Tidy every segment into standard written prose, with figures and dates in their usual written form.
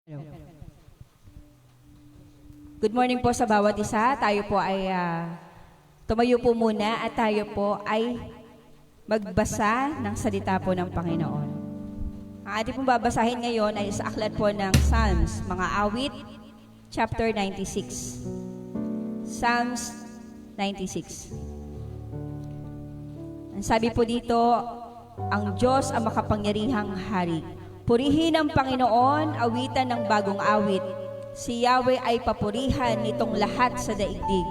Hello. Good morning po sa bawat isa. Tayo po ay tumayo po muna at tayo po ay magbasa ng salita po ng Panginoon. Ang ating pong babasahin ngayon ay sa aklat po ng Psalms, mga awit, chapter 96. Psalms 96. Ang sabi po dito, ang Diyos ang makapangyarihang hari. Purihin ang Panginoon, awitan ng bagong awit. Si Yahweh ay papurihan nitong lahat sa daigdig.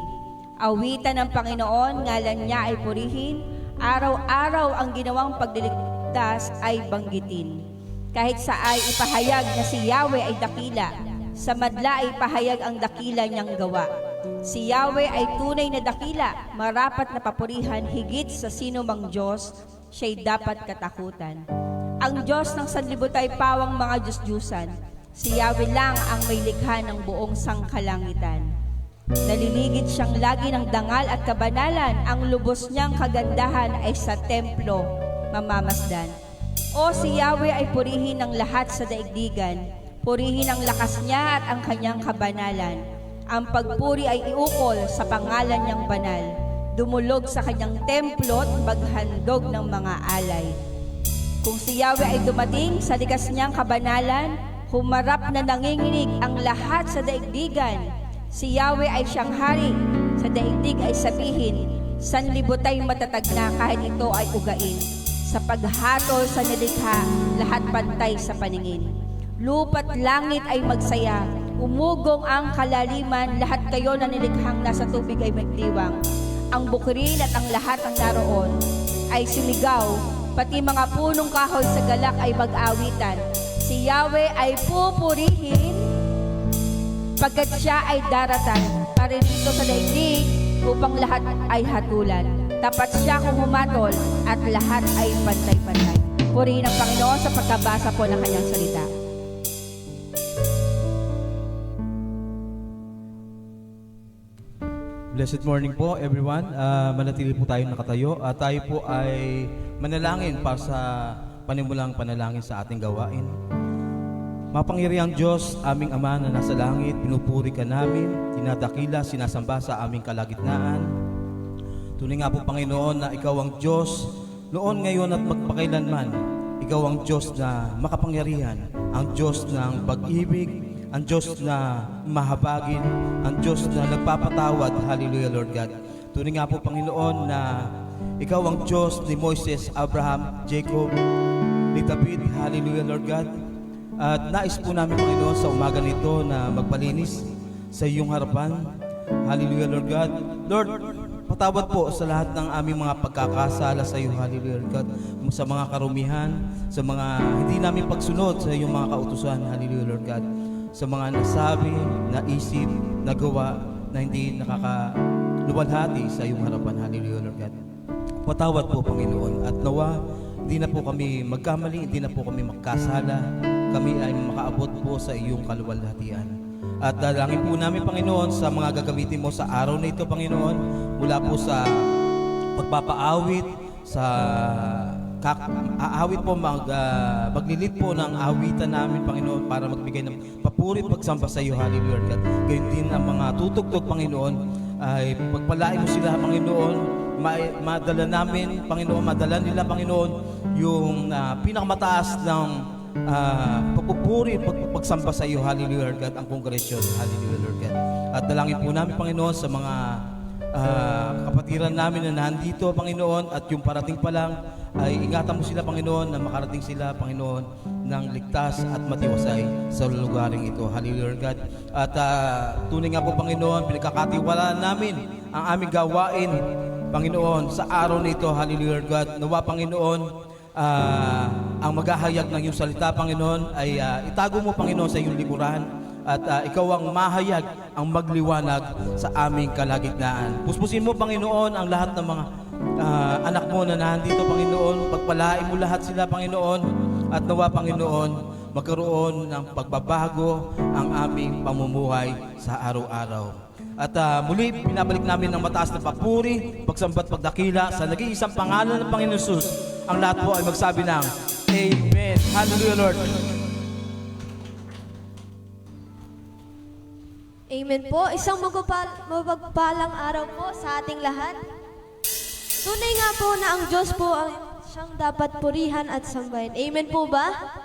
Awitan ng Panginoon, ngalan niya ay purihin. Araw-araw ang ginawang pagliligtas ay banggitin. Kahit sa ay ipahayag na si Yahweh ay dakila, sa madla ay ipahayag ang dakila niyang gawa. Si Yahweh ay tunay na dakila, marapat na papurihan higit sa sino mang Diyos, siya'y dapat katakutan. Ang Diyos ng sanlibutan ay pawang mga Diyos-Diyusan. Si Yahweh lang ang may likha ng buong sangkalangitan. Naliligid siyang lagi ng dangal at kabanalan. Ang lubos niyang kagandahan ay sa templo mamamasdan. O si Yahweh ay purihin ng lahat sa daigdigan. Purihin ang lakas niya at ang kanyang kabanalan. Ang pagpuri ay iukol sa pangalan niyang banal. Dumulog sa kanyang templo at maghandog ng mga alay. Kung si Yahweh ay dumating sa likas niyang kabanalan, humarap na nanginginig ang lahat sa daigdigan. Si Yahweh ay siyang hari, sa daigdig ay sabihin, sanlibutay matatag na kahit ito ay ugain. Sa paghatol sa nilikha, lahat pantay sa paningin. Lupa't langit ay magsaya, umugong ang kalaliman, lahat kayo na nilikhang nasa tubig ay magdiwang. Ang bukirin at ang lahat ng naroon ay sumigaw, pati mga punong kahoy sa galak ay mag-awitan. Si Yahweh ay pupurihin pagkat siya ay daratan para dito sa daigdig upang lahat ay hatulan. Tapat siya kung humatol at lahat ay pantay-pantay. Purihin ang Panginoon sa pagkabasa po ng kanyang salita. Blessed morning po everyone. Manatili po tayo nakatayo at tayo po ay manalangin para sa panimulang panalangin sa ating gawain. Mapangyarihang Diyos, aming Ama na nasa langit, pinupuri ka namin, dinadakila, sinasamba sa aming kalagitnaan. Tunay nga po Panginoon na Ikaw ang Diyos noon, ngayon at magpakailanman. Ikaw ang Diyos na makapangyarihan, ang Diyos ng pag-ibig, ang Diyos na mahabagin, ang Diyos na nagpapatawad. Hallelujah, Lord God. Tunay nga po, Panginoon, na Ikaw ang Diyos ni Moises, Abraham, Jacob, ni David. Hallelujah, Lord God. At nais po namin, Panginoon, sa umaga nito na magpalinis sa iyong harapan. Hallelujah, Lord God. Lord, patawad po sa lahat ng aming mga pagkakasala sa iyo. Hallelujah, Lord God. Sa mga karumihan, sa mga hindi namin pagsunod sa iyong mga kautusan. Hallelujah, Lord God. Sa mga nasabi, naisip, nagawa na hindi nakakaluwalhati sa iyong harapan. Hallelujah, Lord God. Patawad po, Panginoon, at nawa, hindi na po kami magkamali, hindi na po kami magkasala. Kami ay makaabot po sa iyong kaluwalhatian. At dalangin po namin, Panginoon, sa mga gagamitin mo sa araw na ito, Panginoon, mula po sa pagpapaawit, sa aawit po, maglilit po ng awitan namin, Panginoon, para magbigay ng papuri at pagsamba sa iyo. Hallelujah, God. Gayon din ang mga tutugtog, Panginoon, ay pagpalain mo sila, Panginoon, madala namin, Panginoon, madala nila, Panginoon, yung pinakamataas ng pagpupuri at pagsamba sa iyo. Hallelujah, God, ang kongresyon. Hallelujah, Lord God. At dalangin po namin, Panginoon, sa mga kapatiran namin na nandito, Panginoon, at yung parating pa lang, ay ingatan mo sila, Panginoon, na makarating sila, Panginoon, ng ligtas at matiwasay sa lugaring ito. Hallelujah, God. At tunay nga po, Panginoon, pinagkakatiwalaan namin ang aming gawain, Panginoon, sa araw na ito. Hallelujah, God. Nawa, Panginoon, ang maghahayag ng iyong salita, Panginoon, ay itago mo, Panginoon, sa iyong likuran. At ikaw ang mahayag, ang magliwanag sa aming kalagitnaan. Puspusin mo, Panginoon, ang lahat ng mga anak mo na nandito, Panginoon. Pagpalain mo lahat sila, Panginoon. At nawa, Panginoon, magkaroon ng pagbabago ang aming pamumuhay sa araw-araw. At muli, pinabalik namin ng mataas na papuri, pagsambat, pagdakila sa nag-iisang pangalan ng Panginoon Jesus. Ang lahat po ay magsabi ng Amen. Hallelujah, Lord. Amen po. Isang mapagpalang araw po sa ating lahat. Tunay nga po na ang Diyos po ang siyang dapat purihan at sambahin. Amen po ba?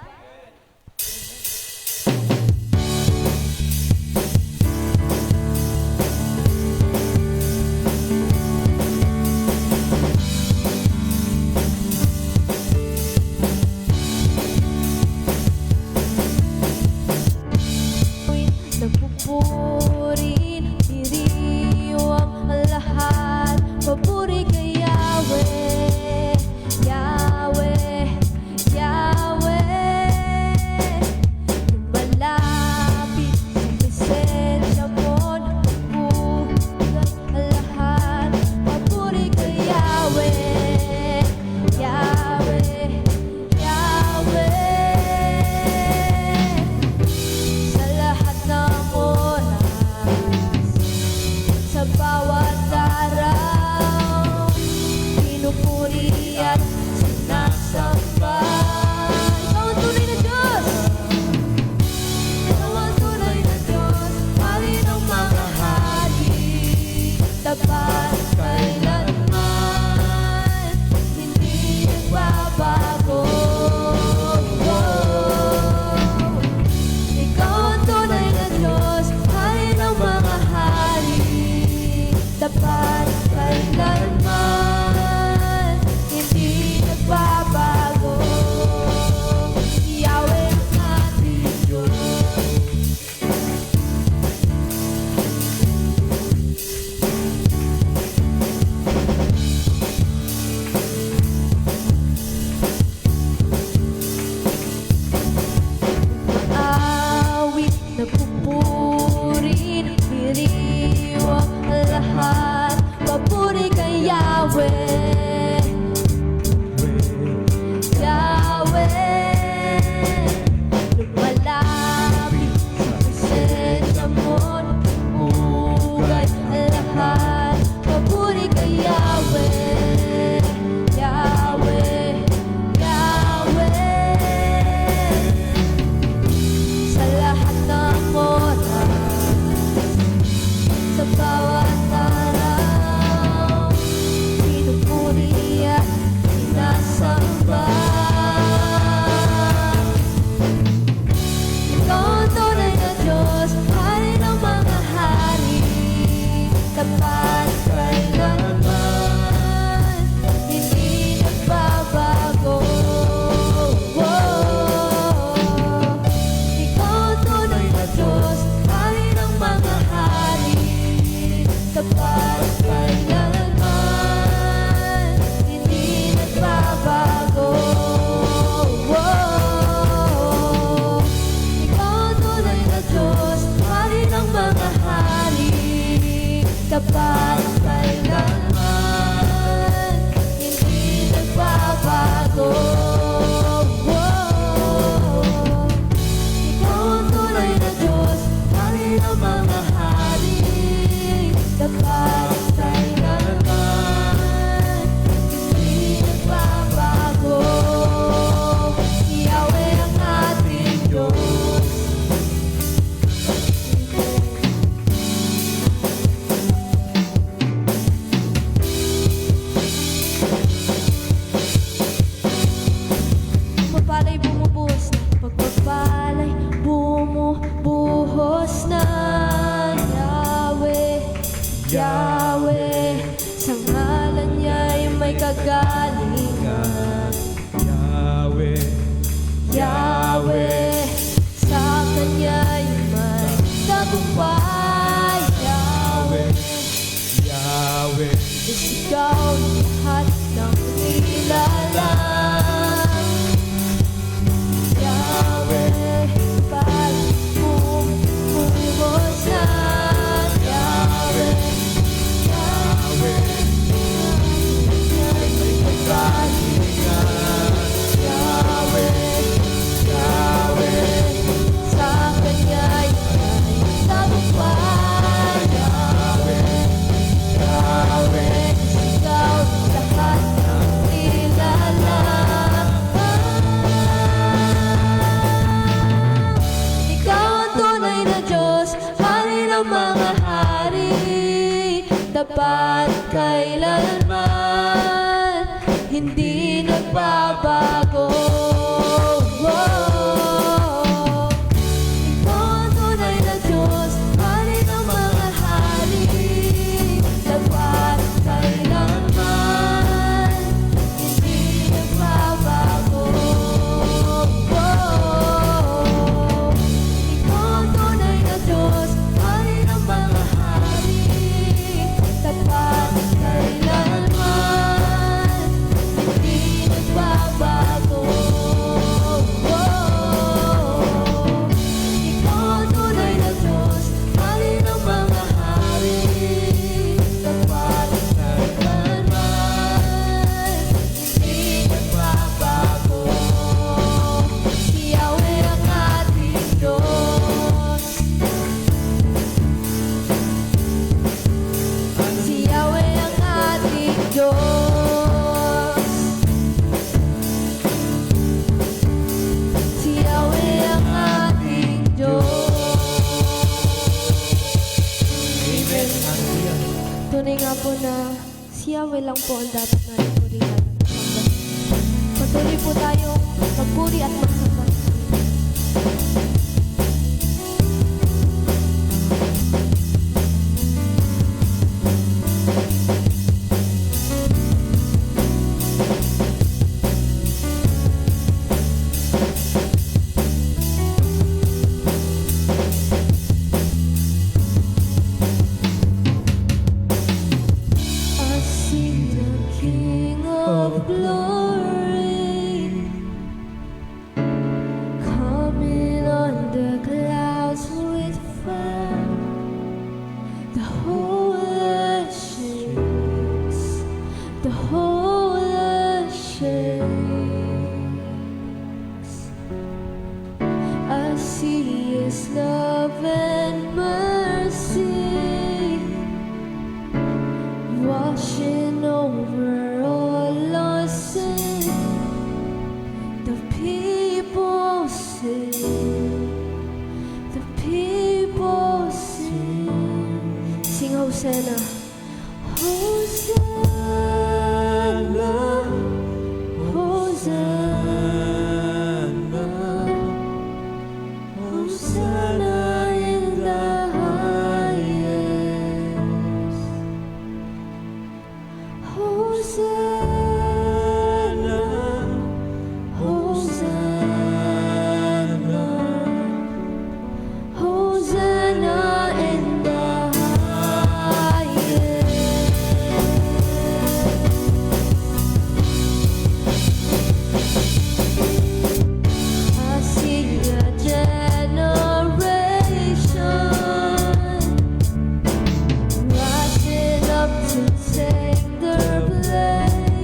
Nagpupurin, diriwang ang lahat. Papuri kay Yahweh, Yahweh, Yahweh. Lumalapit sa presensya mo, nagpupugat ang lahat. Papuri kay Yahweh, Yahweh, Yahweh. Sa lahat ng oras, sa bawat araw, pinupuri at sinasamba. Ikaw ang tunay na Diyos! Ikaw ang tunay na Diyos, hari ng mga hari, tapat kailanman, hindi nagbabago. Ikaw ang tunay na Diyos, hari ng mga hari, tapat kailanman, hindi nagbabago. Yahweh ang ating Diyos. Awit na pupurin, diriwang ang lahat. Papuri kay Yahweh, Yahweh. Lumalapit sa presensya mo, bugay ang lahat. Papuri kay Yahweh, Yahweh, Yahweh. Sa lahat ng oras, sa bawat araw, pinupuri at sinasamba. Ikaw ang tunay na Diyos, hari ng mga hari, tapat kailanman, hindi nagbabago. Ikaw ang tunay na Diyos, hari ng mga hari, tapat kailanman, hindi nagbabago. Ikaw ang tunay na Diyos, hari ng mga hari, tapat kailanman, hindi nagbabago. Ikaw ang tunay na Diyos, hari ng mga hari, tapat kailanman, hindi nagbabago. Yahweh ang ating Diyos. Pagpapalay bumubuhos na, pagpapalay bumubuhos na. Yahweh, Yahweh, sa ngalan niya'y may kagalingan. Yahweh, Yahweh, sa Kanya'y may tagumpay. Yahweh, Yahweh, isigaw lahat ng nilalang. Yahweh, pag-bumuhos na. Yahweh, Yahweh, Yahweh, may kagalingan. Yahweh, Yahweh, sa Kanya'y may tagumpay. Yahweh, Yahweh, isigaw hindi nagbabago. Ikaw ang tunay na Diyos, hari ng mga hari, dapat kailanman, hindi nagbabago. Ikaw ang tunay na Diyos, hari ng mga hari, dapat kailanman, hindi nagbabago. Ikaw ang tunay na Diyos, hari ng mga hari, dapat kailanman, hindi nagbabago. Si Yahweh ang ating Diyos. Si Yahweh ang ating Diyos. Si Yahweh ang ating Diyos. Amen. Hallelujah. Tunay nga po na si Yahweh lang po ang dapat natin purihan. Patuloy po tayong magpuri at magsambah. I see the King of Glory coming on the clouds with fire. The whole earth shakes. The whole earth shakes. I see His love and mercy washing over all our sin. The people sing. The people sing. Sing Hosanna. Hosanna. Hosanna. Hosanna in the highest. Hosanna, Hosanna, Hosanna in the highest. I see a generation rising up to take their place.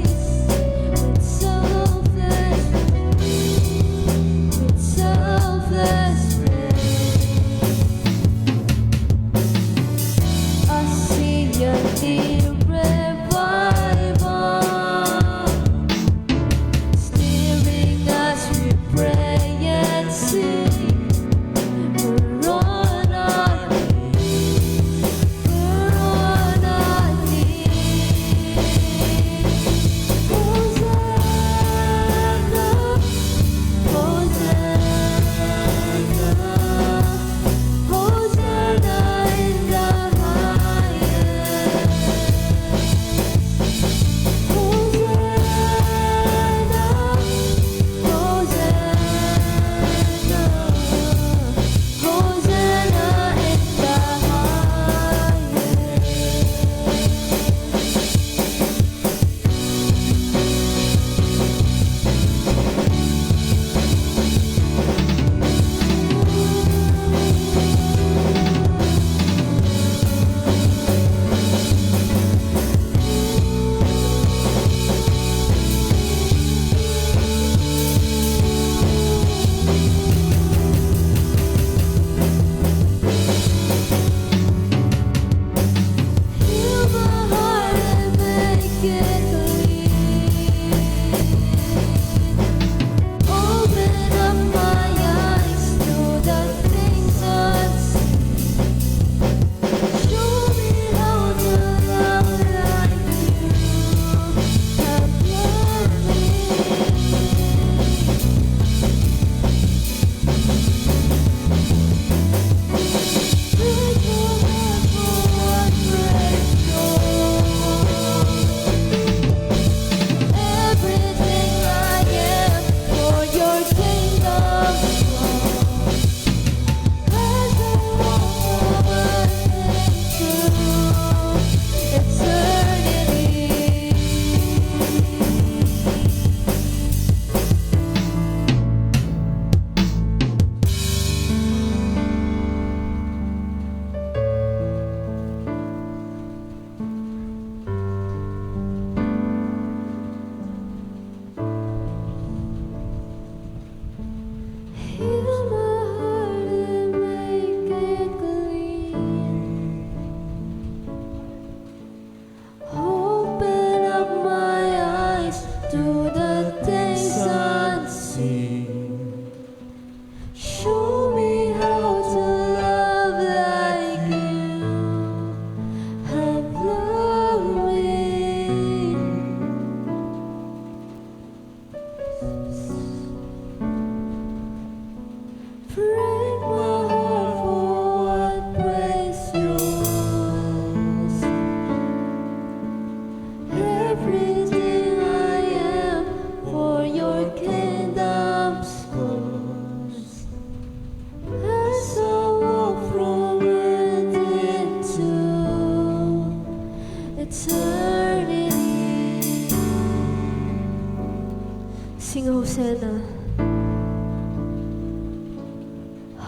sing Hosanna.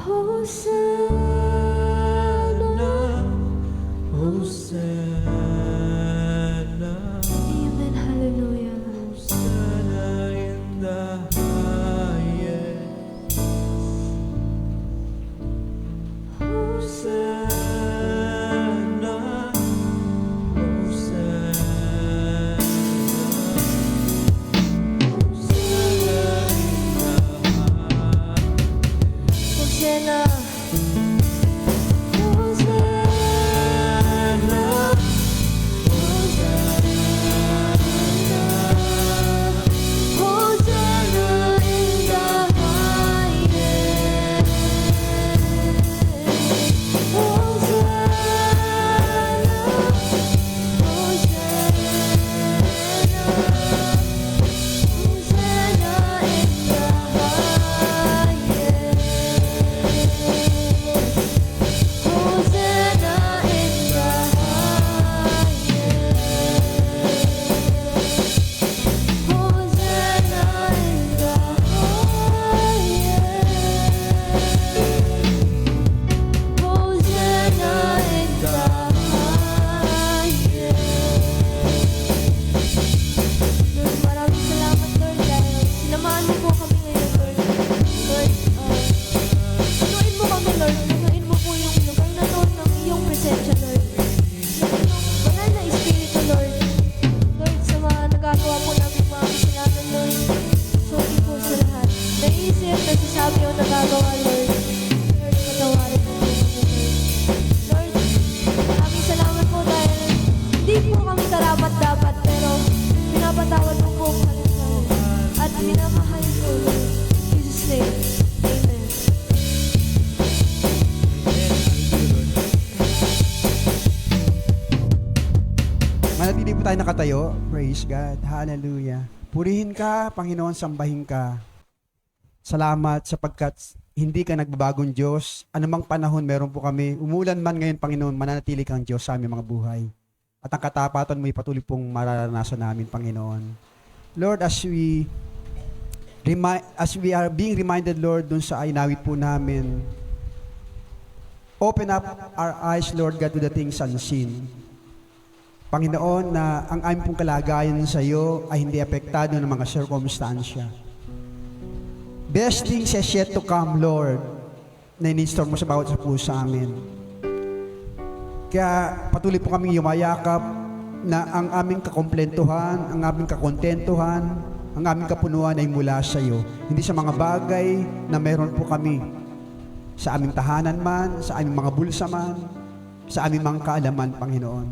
Hosanna. Hosanna, Amen. Hallelujah. Hosanna in the highest. Hosanna, Hosanna, Hosanna in the highest. Hosanna. Nasasabi yung nagagawa, Lord. Lord, patawarin mo po kami, Lord. Lord, maraming salamat po dahil hindi po kami karapat-dapat, pero pinapatawad mo po kami, Lord. At minamahal ko, Lord. In Jesus' name, Amen. Manatili po tayo nakatayo. Praise God. Hallelujah. Purihin ka, Panginoon, sambahin ka. Salamat sapagkat hindi ka nagbabagong Diyos. Anumang panahon meron po kami. Umulan man ngayon, Panginoon, mananatili kang Diyos sa aming mga buhay. At ang katapatan mo patuloy pong mararanasan namin, Panginoon. Lord, as we are being reminded, Lord, dun sa inawit po namin, open up our eyes, Lord God, to the things unseen. Panginoon, na ang aming pong kalagayan sa iyo ay hindi apektado ng mga sirkumstansya. Best things is yet to come, Lord, na in-install mo sa bawat sa puso sa amin. Kaya patuloy po kami yumayakap na ang aming kakomplentuhan, ang aming kakontentuhan, ang aming kapunuan ay mula sa iyo. Hindi sa mga bagay na meron po kami sa aming tahanan man, sa aming mga bulsa man, sa aming mga kaalaman, Panginoon.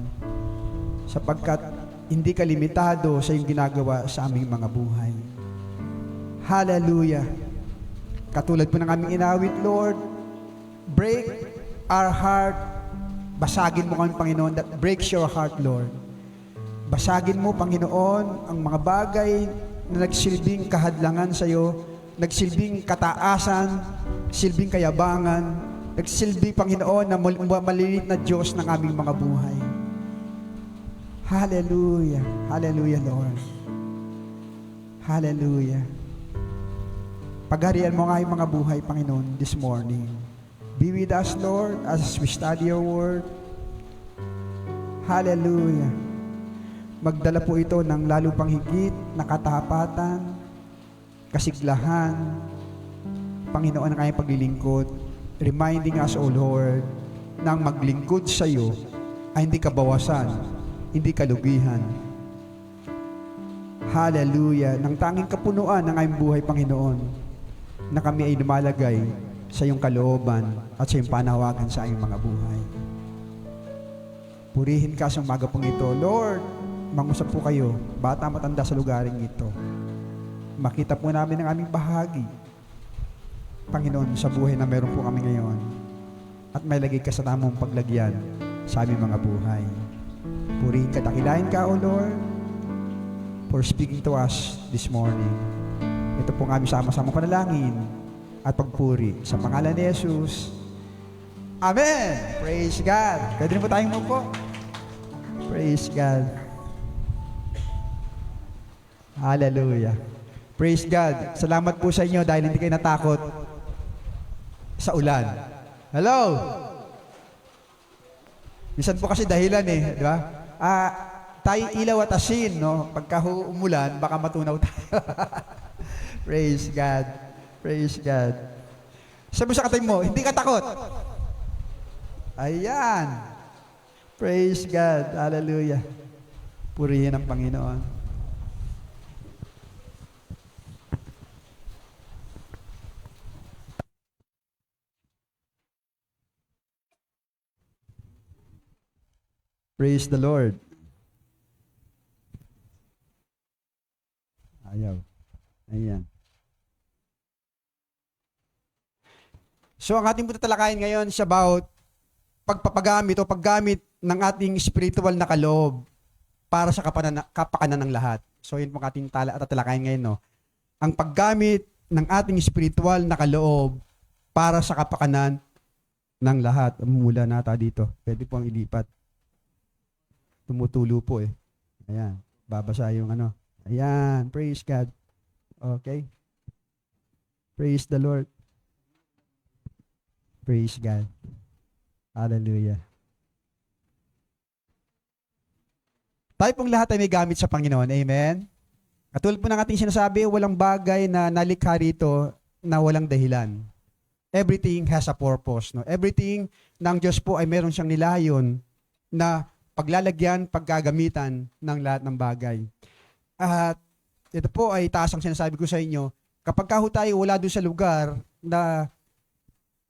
Sapagkat hindi ka limitado sa iyong ginagawa sa aming mga buhay. Hallelujah! Katulad po ng aming inawit, Lord, break our heart. Basagin mo kami, Panginoon, that breaks your heart, Lord. Basagin mo, Panginoon, ang mga bagay na nagsilbing kahadlangan sa iyo, nagsilbing kataasan, silbing kayabangan, nagsilbing, Panginoon, na maliliit na Diyos ng aming mga buhay. Hallelujah. Hallelujah, Lord. Hallelujah. Pagharian mo nga yung mga buhay, Panginoon, this morning. Be with us, Lord, as we study your word. Hallelujah. Magdala po ito ng lalo pang higit na katapatan, kasiglahan, Panginoon, ang kanyang paglilingkod, reminding us, O Lord, na ang maglingkod sa iyo ay hindi kabawasan, hindi kalugihan. Hallelujah. Nang tanging kapunuan ng aming buhay, Panginoon, na kami ay lumalagay sa iyong kalooban at sa iyong panawagan sa aming mga buhay. Purihin ka sa umaga pong ito. Lord, mangusap po kayo, bata matanda sa lugaring ito. Makita po namin ang aming bahagi, Panginoon, sa buhay na meron po kami ngayon. At may lagay ka sa tamang paglagyan sa aming mga buhay. Purihin ka, dakilain ka, O Lord, for speaking to us this morning. Ito po ang aming sama-sama panalangin at pagpuri sa pangalan ni Jesus. Amen! Praise God! Pwede rin po tayong mupo. Praise God. Hallelujah. Praise God. Salamat po sa inyo dahil hindi kayo natakot sa ulan. Hello? Minsan po kasi dahilan eh, di ba? Tayo ilaw at asin, no? Pagka umulan, baka matunaw tayo. Praise God. Praise God. Sabi sa katay mo, hindi ka takot. Ayan. Praise God. Hallelujah. Purihin ang Panginoon. Praise the Lord. Ayaw. Ayan. So ang ating tatalakayin ngayon is about pagpapagamit o paggamit ng ating spiritual na kaloob para sa kapakanan ng lahat. So yun po ang ating tatalakayin ngayon. No? Ang paggamit ng ating spiritual na kaloob para sa kapakanan ng lahat. Mula nata dito. Pwede po ang ilipat. Tumutulo po eh. Ayan. Babasa yung ano. Ayan. Praise God. Okay. Praise the Lord. Praise God. Hallelujah. Tayo pong lahat ay may gamit sa Panginoon. Amen? Katulad po ng ating sinasabi, walang bagay na nalikha rito na walang dahilan. Everything has a purpose. No? Everything ng Diyos po ay meron siyang nilayon na paglalagyan, paggagamitan ng lahat ng bagay. At ito po ay taas ang sinasabi ko sa inyo, kapag tayo wala doon sa lugar na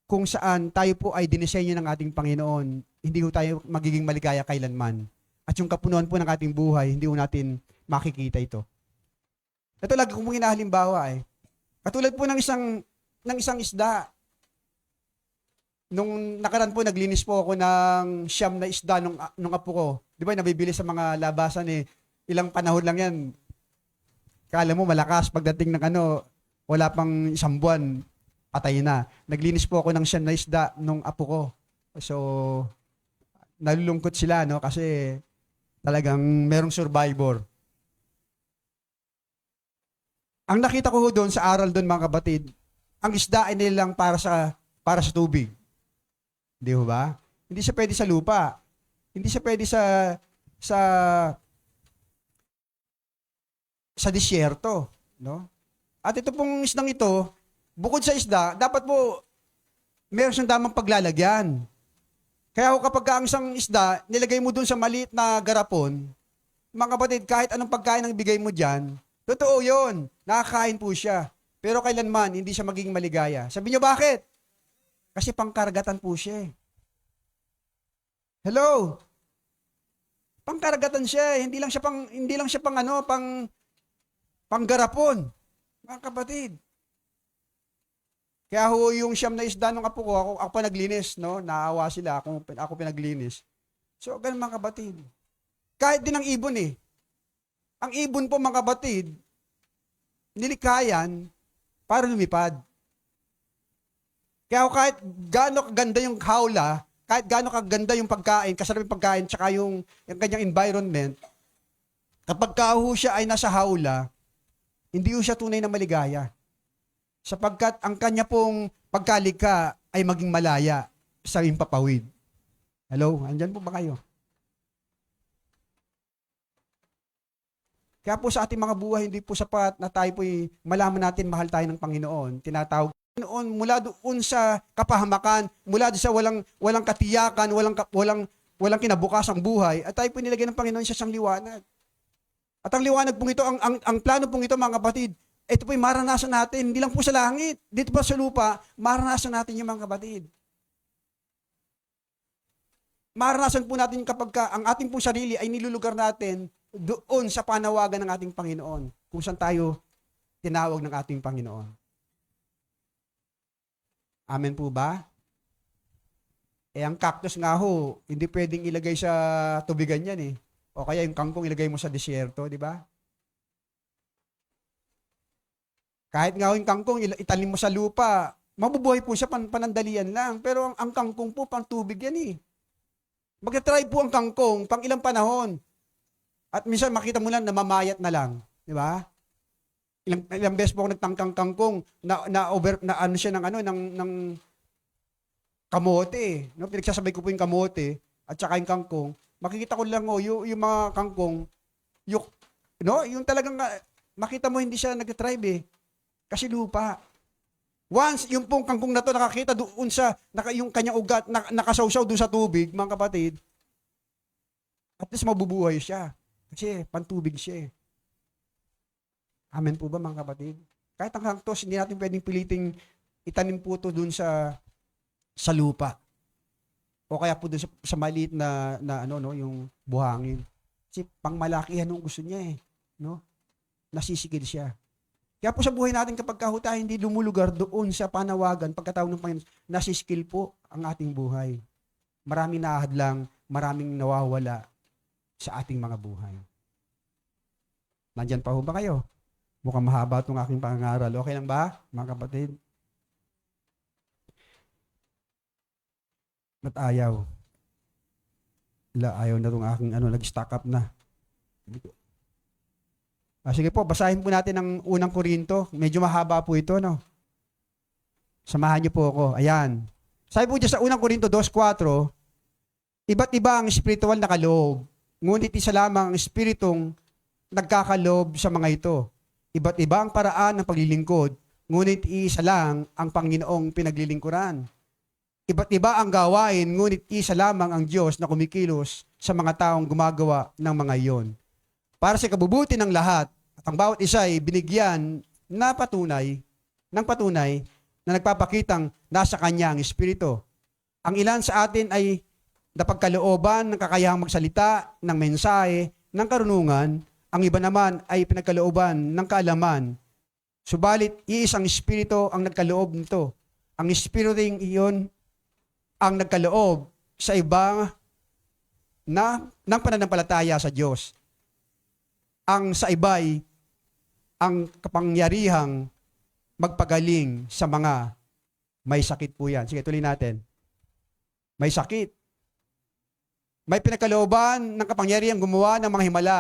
kung saan tayo po ay dinisenyo ng ating Panginoon, hindi po tayo magiging maligaya kailanman. At yung kapunuan po ng ating buhay, hindi po natin makikita ito. Ito lagi kong hinahalimbawa eh. Katulad po ng isang isda. Nung nakaraan po, naglinis po ako ng siyam na isda nung apo ko. Di ba, nabibili sa mga labasan eh. Ilang panahon lang yan. Kala mo malakas, pagdating ng wala pang isang buwan, patay na. Naglinis po ako ng siyam na isda nung apo ko. So, nalulungkot sila, no? Kasi talagang merong survivor. Ang nakita ko doon sa aral doon, mga kapatid, ang isda ay nilang para sa tubig. Di ba? Hindi siya pwede sa lupa. Hindi siya pwede sa disyerto, no? At ito pong isdang ito, bukod sa isda, dapat po meron siyang tamang paglalagyan. Kaya kapag ang isang isda, nilagay mo dun sa maliit na garapon, mga kapatid, kahit anong pagkain ang bigay mo dyan, totoo yun, nakakain po siya. Pero kailanman, hindi siya magiging maligaya. Sabi niyo bakit? Kasi pangkaragatan po siya. Hello? Pangkaragatan siya. Hindi lang siya panggarapon. Mga kapatid. Kaya yung siyam na isda ng apo ko, ako pa naglinis, no? Naawa sila, ako pinaglinis. So, ganun mga kapatid. Kahit din ang ibon eh. Ang ibon po mga kapatid, nilikayan para lumipad. Kaya kahit gaano kaganda yung hawla, kahit gaano kaganda yung pagkain, kasarap yung pagkain, tsaka yung kanyang environment, kapag siya ay nasa hawla, hindi siya tunay na maligaya. Sapagkat ang kanya pong pagkalikha ay maging malaya sa impapawid. Hello? Andyan po ba kayo? Kaya po sa ating mga buhay, hindi po sapat na tayo po'y malaman natin mahal tayo ng Panginoon. Tinatawag Panginoon mula doon sa kapahamakan, mula doon sa walang katiyakan, walang kinabukasang buhay, at tayo po nilagay ng Panginoon sa siyang liwanag. At ang liwanag pong ito, ang plano pong ito mga kapatid, ito po'y maranasan natin, hindi lang po sa langit, dito pa sa lupa, maranasan natin yung mga kapatid. Maranasan po natin kapag ang ating pong sarili ay nilulugar natin doon sa panawagan ng ating Panginoon, kung saan tayo tinawag ng ating Panginoon. Amen po ba? Ang cactus nga ho, hindi pwedeng ilagay sa tubigan yan eh. O kaya yung kangkong ilagay mo sa disyerto, di ba? Kahit nga yung kangkong itanim mo sa lupa, mabubuhay po siya panandalian lang. Pero ang kangkong po, pang tubig yan eh. Mag-try po ang kangkong pang ilang panahon. At minsan makita mo lang namamayat na lang. Di ba? Ilang beses po ako nagtangkang kangkong na ano siya ng kamote, no? Pinagsasabay ko po yung kamote at saka yung kangkong. Makikita ko lang yung mga kangkong, yung no, yung talagang makita mo hindi siya nag-thrive kasi lupa. Once yung pong kangkong na to nakakita doon sa yung kanyang ugat nakasawsaw doon sa tubig, mga kapatid, at least mabubuhay siya. Kasi pantubig siya. Amen po ba, mga kapatid? Kahit ang hangtos, hindi natin pwedeng piliting itanim po ito doon sa lupa. O kaya po doon sa maliit na yung buhangin. Kasi pangmalakihan nung gusto niya no? Nasisigil siya. Kaya po sa buhay natin kapag tayo hindi lumulugar doon sa panawagan, pagkatawag ng Panginoon, nasiskil po ang ating buhay. Maraming nahadlang, maraming nawawala sa ating mga buhay. Nandyan pa ho ba kayo? Mukhang mahaba itong aking pangangaral. Okay lang ba, mga kapatid? Ba't ayaw? Ayaw na itong aking nag-stack up na. Sige po, basahin po natin ang unang Korinto. Medyo mahaba po ito, no? Samahan niyo po ako. Ayan. Sabi po dyan sa unang Korinto 2:4, iba't iba ang spiritual na kaloob, ngunit isa lamang ang espiritong nagkakaloob sa mga ito. Iba't iba ang paraan ng paglilingkod, ngunit isa lang ang Panginoong pinaglilingkuran. Iba't iba ang gawain, ngunit isa lamang ang Diyos na kumikilos sa mga taong gumagawa ng mga iyon. Para sa kabubuti ng lahat, at ang bawat isa ay binigyan ng patunay na nagpapakitang nasa Kanya ang Espiritu. Ang ilan sa atin ay napagkalooban ng kakayahang magsalita ng mensahe ng karunungan, ang iba naman ay pinagkalooban ng kaalaman. Subalit, iisang Espiritu ang nagkaloob nito. Ang Espiritu ring iyon ang nagkaloob sa iba ng pananampalataya sa Diyos. Ang sa iba'y ang kapangyarihang magpagaling sa mga may sakit po yan. Sige, tuloy natin. May sakit. May pinagkalooban ng kapangyarihang gumawa ng mga himala.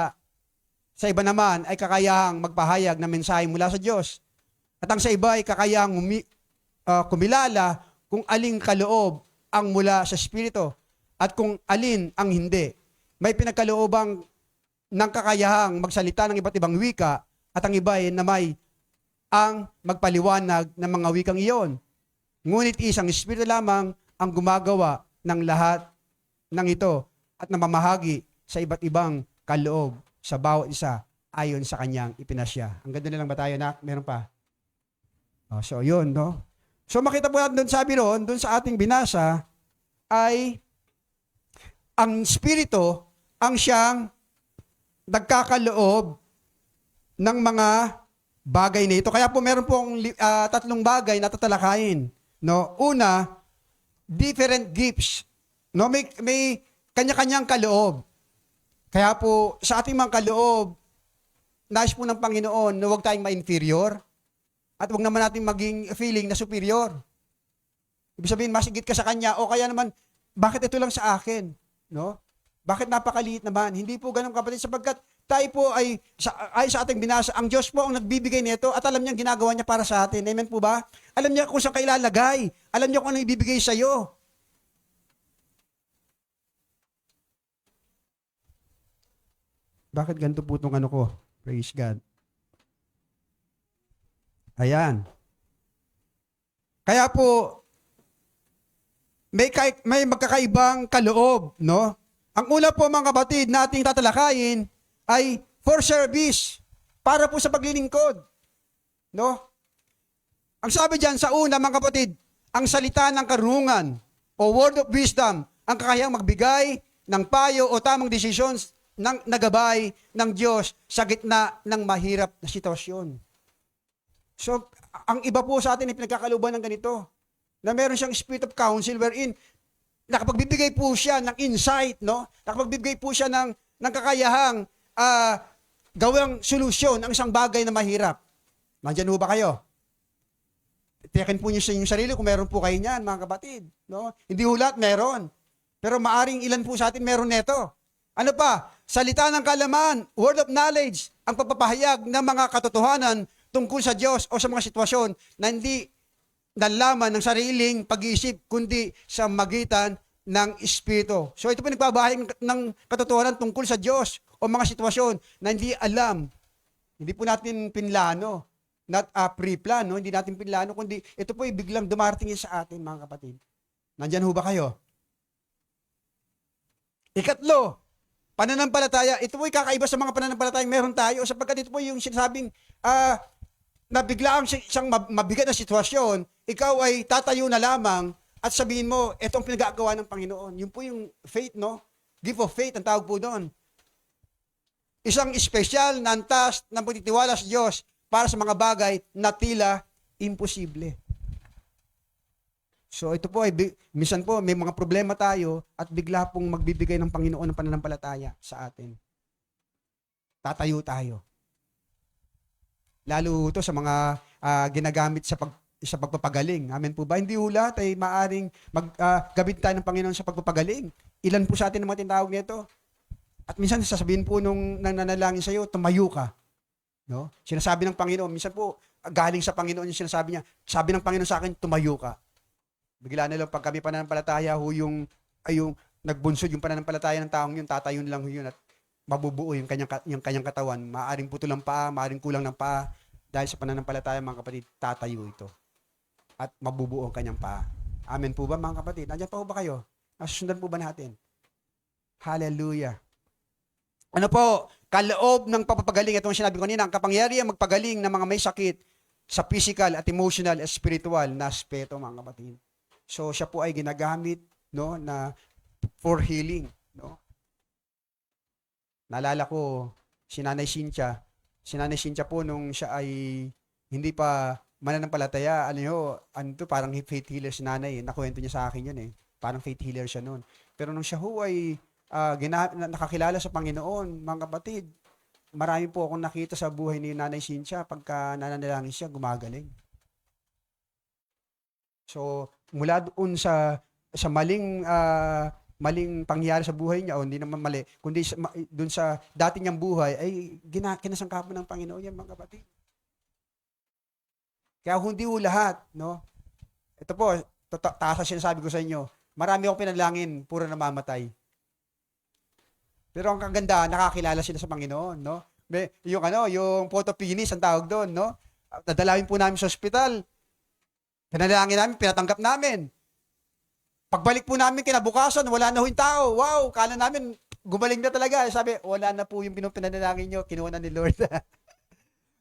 Sa iba naman ay kakayahang magpahayag ng mensahe mula sa Diyos. At ang sa iba ay kakayahang kumilala kung aling kaloob ang mula sa Espiritu at kung alin ang hindi. May pinagkaloobang ng kakayahang magsalita ng iba't ibang wika at ang iba ay na may ang magpaliwanag ng mga wikang iyon. Ngunit isang Espiritu lamang ang gumagawa ng lahat ng ito at namamahagi sa iba't ibang kaloob sa bawat isa ayon sa kanyang ipinasya. Ang ganda na lang ba tayo, nak? Meron pa? So, yun, no? So, makita po natin doon, sabi roon, doon sa ating binasa, ay ang Espiritu ang siyang nagkakaloob ng mga bagay na ito. Kaya po meron pong tatlong bagay na tatalakayin. No? Una, different gifts. No? May kanya-kanyang kaloob. Kaya po, sa ating mga kaloob, nais po ng Panginoon na huwag tayong ma-inferior at huwag naman natin maging feeling na superior. Ibig sabihin, masigit ka sa Kanya o kaya naman, bakit ito lang sa akin? No? Bakit napakaliit naman? Hindi po ganun, kapatid, sapagkat tayo po ay sa ating binasa, ang Diyos po ang nagbibigay nito at alam niya ginagawa niya para sa atin. Amen po ba? Alam niya kung saan kailalagay. Alam niya kung ano ibibigay sa iyo. Bakit ganito po itong ano ko? Praise God. Ayan. Kaya po, may magkakaibang kaloob, no? Ang una po, mga kapatid, na ating tatalakayin ay for service, para po sa paglilingkod, no? Ang sabi diyan sa una, mga kapatid, ang salita ng karunungan o word of wisdom, ang kakayahang magbigay ng payo o tamang decisions ng nagabay ng Diyos sa gitna ng mahirap na sitwasyon. So, ang iba po sa atin ay pinagkakaluban ng ganito, na meron siyang spirit of counsel wherein nakapagbibigay po siya ng insight, no? Nakapagbibigay po siya ng kakayahang gawang solusyon ang isang bagay na mahirap. Nandiyan po ba kayo? Tiyakin po niyo sa inyong sarili kung meron po kayo niyan, mga kapatid. No? Hindi ho lahat meron. Pero maaring ilan po sa atin meron neto. Ano pa? Salita ng kalaman, word of knowledge, ang pagpapahayag ng mga katotohanan tungkol sa Diyos o sa mga sitwasyon na hindi nalaman ng sariling pag-iisip, kundi sa magitan ng Espiritu. So ito po nagbabahay ng katotohanan tungkol sa Diyos o mga sitwasyon na hindi alam. Hindi po natin pinlano, not pre-plan, no? Hindi natin pinlano, kundi ito po ay biglang dumarating sa atin, mga kapatid. Nandyan ho ba kayo? Ikatlo, pananampalataya. Ito po ay kakaiba sa mga pananampalataya meron tayo sapagkat ito po yung sinasabing na biglaan siyang mabigat na sitwasyon, ikaw ay tatayo na lamang at sabihin mo, ito ang pinagagawa ng Panginoon. Yun po yung faith, no? Gift of faith, ang tawag po doon. Isang espesyal na antas ng pagtitiwala sa Diyos para sa mga bagay na tila imposible. So ito po ay, minsan po may mga problema tayo at bigla pong magbibigay ng Panginoon ng pananampalataya sa atin. Tatayo tayo. Lalo ito sa mga ginagamit sa pagpapagaling. Amen po ba? Hindi ho lahat ay maaring gabit tayo ng Panginoon sa pagpapagaling. Ilan po sa atin ang mga tinatawag nito? At minsan sasabihin po nung nananalangin sa iyo, tumayo ka. No? Sinasabi ng Panginoon, minsan po galing sa Panginoon yung sinasabi niya, sabi ng Panginoon sa akin, tumayo ka. Bigla na lang pag kami pananampalataya ho yung nagbunsod yung pananampalataya ng taong yun, tatayon lang ho yun at mabubuo yung kanyang katawan. Maaring putol ng paa, maaring kulang ng paa. Dahil sa pananampalataya, mga kapatid, tatayo ito. At mabubuo ang kanyang paa. Amen po ba, mga kapatid? Nandiyan pa po ba kayo? Nasusundan po ba natin? Hallelujah. Ano po? Kaloob ng papapagaling. Ito ang sinabi ko kanina, ang kapangyarihan magpagaling ng mga may sakit sa physical at emotional at spiritual na aspeto, mga kapatid. So, siya po ay ginagamit, no, na for healing, no? Naalala ko, si Nanay Cynthia po nung siya ay hindi pa mananampalataya, parang faith healer si Nanay, nakuwento niya sa akin yun parang faith healer siya noon. Pero nung siya ho ay nakakilala sa Panginoon, mga kapatid, marami po akong nakita sa buhay ni Nanay Cynthia, pagka nananalangin siya, gumagaling. So, mula doon sa maling pangyayari sa buhay niya, o hindi naman mali, kundi doon sa dati niyang buhay, ay kinasangkapan ng Panginoon yan, mga kapatid. Kaya hindi ho lahat, no? Ito po, taas ang sinasabi ko sa inyo, marami akong pinalangin, puro namamatay. Pero ang kaganda, nakakilala sila sa Panginoon, no? Yung photo finish, ang tawag doon, no? Dadalawin po namin sa ospital. Pinalangin namin, pinatanggap namin. Pagbalik po namin kinabukasan, wala na ho yung tao. Wow, kala namin, gumaling na talaga. Sabi, wala na po yung pinanalangin nyo, kinuha na ni Lord.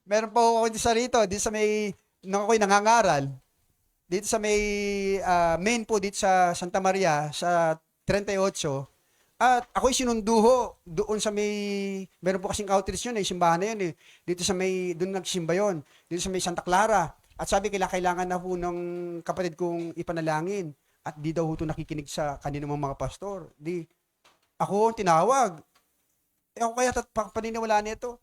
Meron po ako dito sa may, nung ako'y nangangaral, dito sa may main po, dito sa Santa Maria, sa 38, at ako'y sinunduho doon sa may, meron po kasing outreach yun, simbahan na yun Dito sa may, doon nagsimba yun. Dito sa may Santa Clara. At sabi, kailangan na po ng kapatid kong ipanalangin. At di daw ito nakikinig sa kaninong mga pastor. Di, ako tinawag. Ako kaya paniniwalaan nito.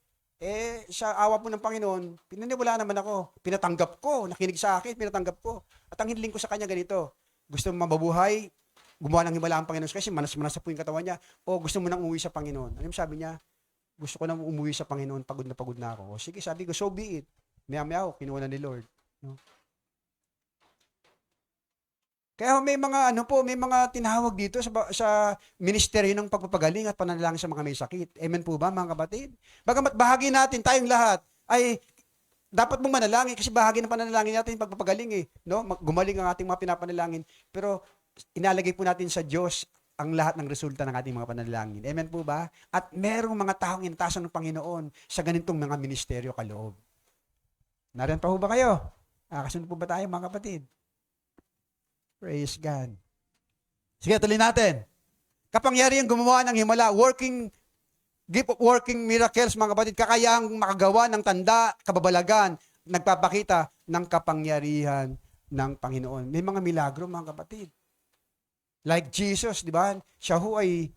Sa awa po ng Panginoon, pinaniwalaan naman ako. Pinatanggap ko. Nakinig sa akin, pinatanggap ko. At ang hiniling ko sa kanya ganito. Gusto mo mababuhay? Gumawa ng himala ang Panginoon kasi manas po yung katawan niya. O gusto mo nang umuwi sa Panginoon? Ano yung sabi niya? Gusto ko nang umuwi sa Panginoon, pagod na ako. O, sige, sabi ko, so be it. Maya-maya ako, kinuha na ni Lord. No? Kaya may mga may mga tinawag dito sa ministeryo ng pagpapagaling at pananalangin sa mga may sakit. Amen po ba, mga kapatid? Bagamat bahagi natin tayong lahat ay dapat mong manalangin kasi bahagi ng pananalangin natin yung pagpapagaling no? Gumaling ang ating mga pinapanalangin. Pero inalagay po natin sa Diyos ang lahat ng resulta ng ating mga pananalangin. Amen po ba? At merong mga taong inatasan ng Panginoon sa ganitong mga ministeryo kaloob. Nariyan pa po ba kayo? Kasunod po ba tayo, mga kapatid? Praise God. Sige, tuloy natin. Kapangyarihan gumawa ng himala, gift of working miracles, mga kapatid, kakayahang makagawa ng tanda, kababalagan, nagpapakita ng kapangyarihan ng Panginoon. May mga milagro, mga kapatid. Like Jesus, di ba? Siya ho ay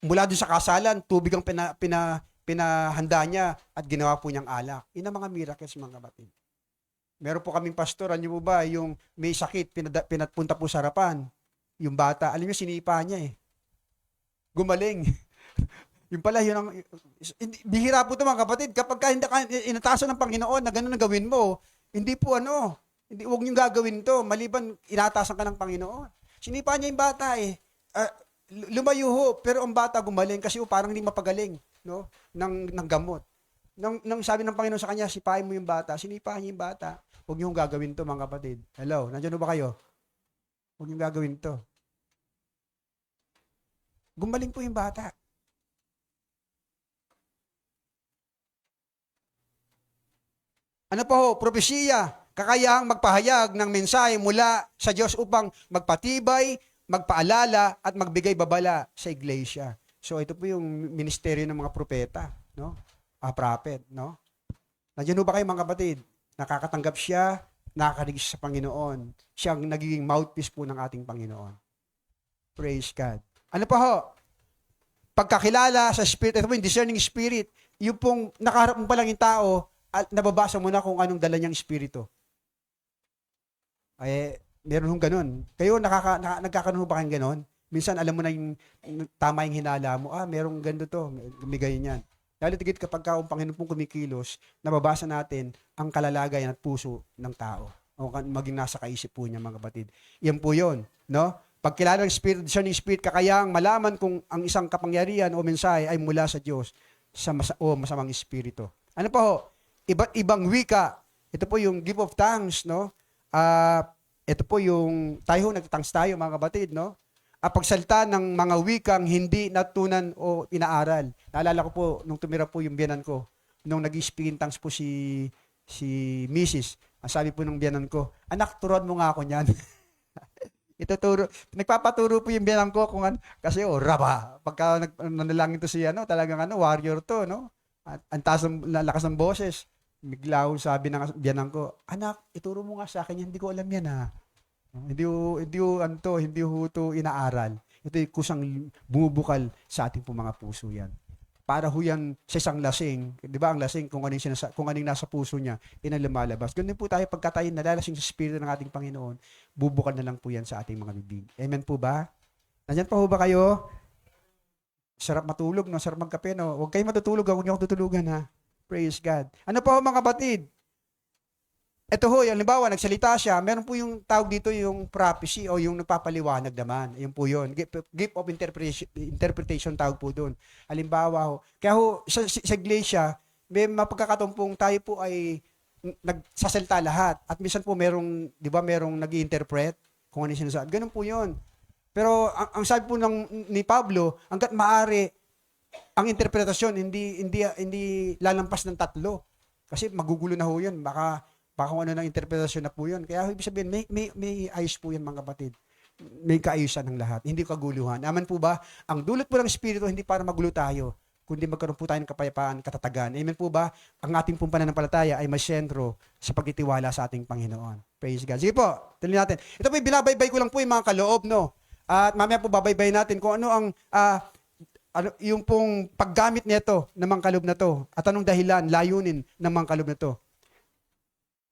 mula doon sa kasalan, tubig ang pinahanda niya at ginawa po niyang alak. Yun ang mga miracles, mga kapatid. Meron po kaming pastor, ano po ba, yung may sakit, pinapunta po sa harapan. Yung bata, alam niyo, sinipa niya Gumaling. Yung pala, yun ang, bihira po ito mga kapatid. Kapag ka hindi ka inatasan ng Panginoon na gano'n ang gawin mo, hindi po huwag niyong gagawin to maliban inatasan ka ng Panginoon. Sinipa niya yung bata eh. Lumayo ho, pero ang bata gumaling kasi parang hindi mapagaling, no? Ng gamot. Nang sabi ng Panginoon sa kanya, sipain mo yung bata, sinipa niya yung bata. Huwag niyong gagawin to mga kapatid. Hello, nandiyan ba kayo? Huwag niyong gagawin to. Gumaling po yung bata. Ano pa ho? Propesiya. Kakayahang magpahayag ng mensahe mula sa Diyos upang magpatibay, magpaalala, at magbigay babala sa iglesia. So ito po yung ministeryo ng mga propeta, no? Prophet, no? Nandiyan ba kayo mga kapatid? Nakakatanggap siya, nakakarinig siya sa Panginoon. Siya ang nagiging mouthpiece po ng ating Panginoon. Praise God. Ano pa ho? Pagkakilala sa Spirit, ito po yung discerning Spirit, yung pong nakaharap mo pa lang yung tao, at nababasa mo na kung anong dala niyang Espiritu. Ay, meron hong ganun. Kayo, nagkakaroon ba kayong ganun? Minsan, alam mo na yung tama yung hinala mo. Merong gando to. May ganyan yan. Lalo tigit kapag ang Panginoon pong kumikilos, nababasa natin ang kalalagayan at puso ng tao. O maging nasa kaisip po niya, mga kapatid. Yan po yun. No? Pagkilala ng Spirit, discerning Spirit, kakayang malaman kung ang isang kapangyarihan o mensahe ay mula sa Diyos o masamang Espiritu. Ano pa ho? Iba't ibang wika. Ito po yung gift of tongues, no? Ito po yung tayo nagtatangs tayo mga kapatid, no? Pagsalta ng mga wikang hindi natunan o inaaral. Naalala ko po nung tumira po yung biyanan ko, nung nag-speak in tongues po si Mrs. Ang sabi po ng biyanan ko, anak, turuan mo nga ako niyan. Nagpapaturo po yung biyanan ko kung kasi raba. Pagka nanalangin to si talagang warrior to, no? At ang taas ng lakas ng boses. Bigla ako sabi ng biyanan ko, anak, ituro mo nga sa akin yan, hindi ko alam yan ha. Hindi ho to inaaral. Ito yung kusang bumubukal sa ating mga puso yan. Para ho yan sa isang lasing, di ba ang lasing kung anong nasa puso niya, yan ang lumalabas. Ganun po tayo pagka tayo nalalasing sa Espiritu ng ating Panginoon, bubukal na lang po yan sa ating mga bibig. Amen po ba? Nandyan pa ho ba kayo? Sarap matulog, no? Sarap magkape, no? Huwag kayong matutulog, huwag niyo ako tutulugan, ha? Praise God. Ano pa ho mga kapatid? Ito ho, halimbawa, nagsalita siya, meron po yung tawag dito yung prophecy o yung nagpapaliwanag naman. Ayun po yun. Gift of interpretation tawag po doon. Halimbawa ho. Kaya ho, sa iglesia, may mapagkakataon pong tayo po ay nagsasalita lahat. At minsan po merong, di ba, merong nag-i-interpret kung ano yung sinasabi. Ganun po yun. Pero ang sabi po ni Pablo, hanggat maaari, ang interpretasyon hindi lalampas ng 3. Kasi magugulo na ho yun. Baka kung ano ng interpretasyon na po yun. Kaya ibig sabihin, may ayos po yan mga kapatid. May kaayusan ng lahat. Hindi kaguluhan. Amen po ba? Ang dulot po ng Espiritu, hindi para magulo tayo, kundi magkaroon po tayo ng kapayapaan, katatagan. Amen po ba? Ang ating pong pananampalataya ay masentro sa pagtitiwala sa ating Panginoon. Praise God. Sige po, tuloy natin. Ito po, binabaybay ko lang po yung mga kaloob, no? At mamaya po babaybay natin kung ano ang yung pong paggamit nito ng mga kaloob na to at anong dahilan, layunin ng mga kaloob na to.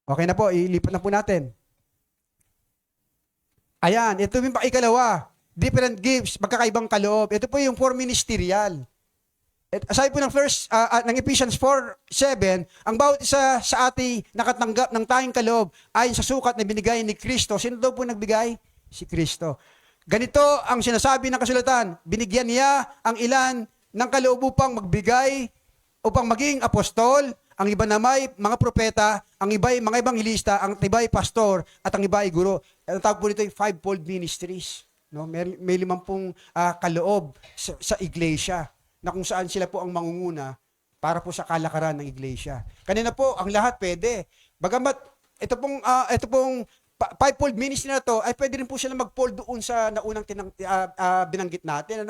Okay na po, ilipat na po natin. Ayan, ito yung ikalawa. Different gifts, magkakaibang kaloob. Ito po yung for ministerial. Aside po ng ng Ephesians 4:7, ang bawat isa sa ating nakatanggap ng tanging kaloob ay sa sukat na binigay ni Kristo. Sino daw po nagbigay? Si Kristo. Ganito ang sinasabi ng kasulatan. Binigyan niya ang ilan ng kaloob upang magbigay, upang maging apostol, ang iba namay mga propeta, ang iba ay mga ebanghilista, ang iba ay pastor, at ang iba ay guro. Ang tawag po nito ay 5-fold ministries. No? May 50 kaloob sa iglesia na kung saan sila po ang mangunguna para po sa kalakaran ng iglesia. Kanina po, ang lahat pwede. Bagamat ito pong 5-fold ministry na to, ay pwede rin po sila mag-fold doon sa naunang binanggit natin.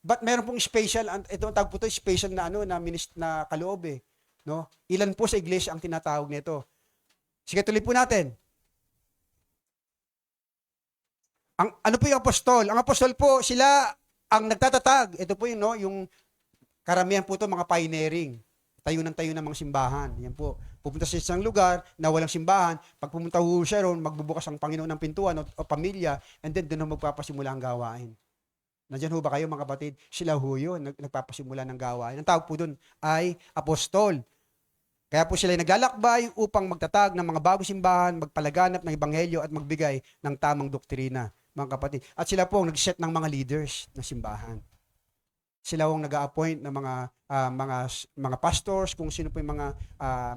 But meron pong special, ito ang tawag po ito, special na na kaloob eh. No? Ilan po sa iglesia ang tinatawag nito? Sige, tuloy po natin. Ano po yung apostol? Ang apostol po, sila ang nagtatatag. Ito po yung karamihan po ito, mga pioneering. Tayo ng mga simbahan. Yan po. Pupunta sa isang lugar na walang simbahan. Pag pumunta ho siya ron, magbubukas ang Panginoon ng pintuan o pamilya, and then doon magpapasimula ang gawain. Nandyan ho ba kayo mga kapatid? Sila ho yun, nagpapasimula ng gawain. Ang tawag po dun ay apostol. Kaya po sila ay naglalakbay upang magtatag ng mga bagong simbahan, magpalaganap ng ebanghelyo at magbigay ng tamang doktrina, mga kapatid. At sila po ang nag-set ng mga leaders ng simbahan. Sila ang nag-a-appoint ng mga pastors, kung sino po yung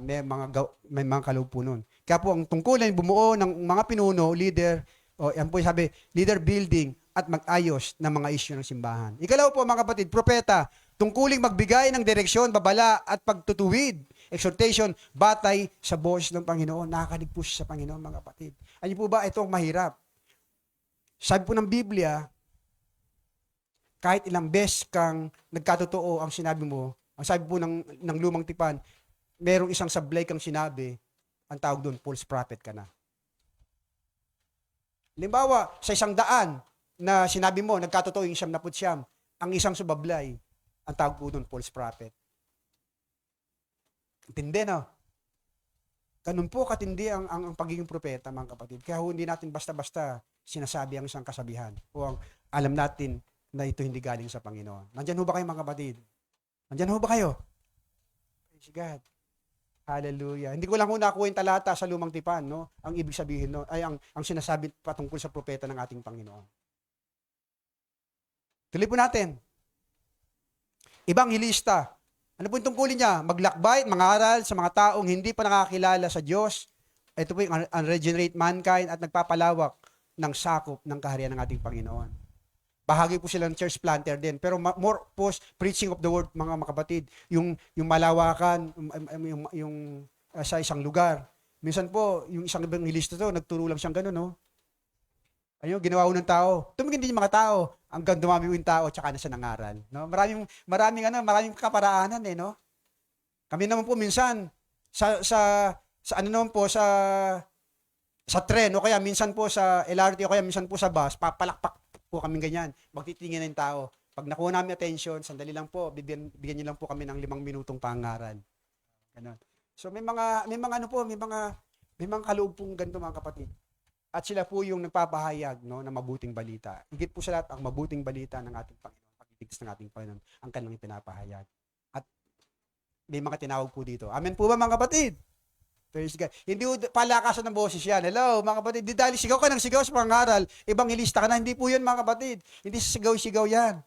may mga kaloob po nun. Kaya po ang tungkulin bumuo ng mga pinuno, leader, yan po sabi, leader building at mag-ayos ng mga issue ng simbahan. Ikalaw po mga kapatid, propeta, tungkuling magbigay ng direksyon, babala at pagtutuwid, exhortation, batay sa boses ng Panginoon. Nakakanig po siya sa Panginoon mga kapatid. Ano po ba? Ito ang mahirap. Sabi po ng Biblia, kahit ilang beses kang nagkatotoo ang sinabi mo, ang sabi po ng lumang tipan, merong isang sablay kang sinabi, ang tawag doon, false prophet ka na. Halimbawa, sa 100 na sinabi mo, nagkatotoo yung 99, ang isang subablay, ang tawag po doon, false prophet. Intindi, no? Ganun po katindi ang pagiging propeta, mga kapatid. Kaya hindi natin basta-basta sinasabi ang isang kasabihan o ang alam natin na ito hindi galing sa Panginoon. Nandyan ho ba kayo mga kapatid? Nandyan ho ba kayo? Praise God. Hallelujah. Hindi ko lang ho nakuha yung talata sa lumang tipan, no? Ang ibig sabihin, no? Ay ang sinasabi patungkol sa propeta ng ating Panginoon. Tuloy po natin. Ibanghilista. Ano po yung tungkulin niya? Maglakbay, mangaral sa mga taong hindi pa nakakilala sa Diyos. Ito po yung unregenerate mankind at nagpapalawak ng sakop ng kaharian ng ating Panginoon. Bahagi po sila ng church planter din. Pero more po preaching of the word, mga kapatid. Yung malawakan, sa isang lugar. Minsan po, yung isang evangelista to, nagturo lang siyang gano'n, no? Ayun, ginawa ko ng tao. Tumingin din yung mga tao. Hanggang dumami yung tao, tsaka na siya nangaral. No? Maraming kaparaanan, no? Kami naman po minsan, sa tren, o kaya minsan po sa LRT, o kaya minsan po sa bus, papalakpak po kami ganyan. Magtitingin ng tao. Pag nakuha namin attention, sandali lang po, bigyan niyo lang po kami ng 5 minutong pangaral. Ganon. So may mga kaloob pong ganito mga kapatid. At sila po yung nagpapahayag, no, ng mabuting balita. Higit po sa lahat ang mabuting balita ng ating Panginoon, pagtitigis ng ating Panginoon, ang kanilang pinapahayag. At may mga tinawag po dito. Amen po ba mga kapatid? Praise God. Hindi palakasan ng boses yan. Hello, mga kapatid. Di dahil sigaw ka ng sigaw sa pangaral, ebanghilista ka na. Hindi po yun, mga kapatid. Hindi sigaw-sigaw yan.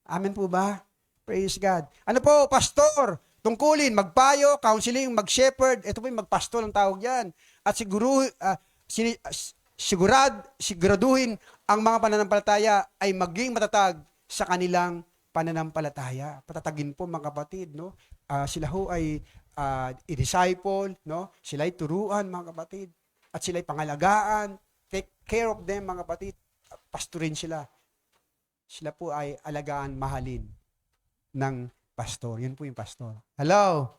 Amen po ba? Praise God. Ano po, pastor? Tungkulin, magpayo, counseling, mag-shepherd. Ito po yung magpastol ang tawag yan. At siguraduhin ang mga pananampalataya ay maging matatag sa kanilang pananampalataya. Patatagin po, mga kapatid. No? Sila ho ay i-disciple, no? Sila'y turuan, mga kapatid. At sila'y pangalagaan. Take care of them, mga kapatid. Pastorin sila. Sila po ay alagaan, mahalin ng pastor. Yun po yung pastor. Hello?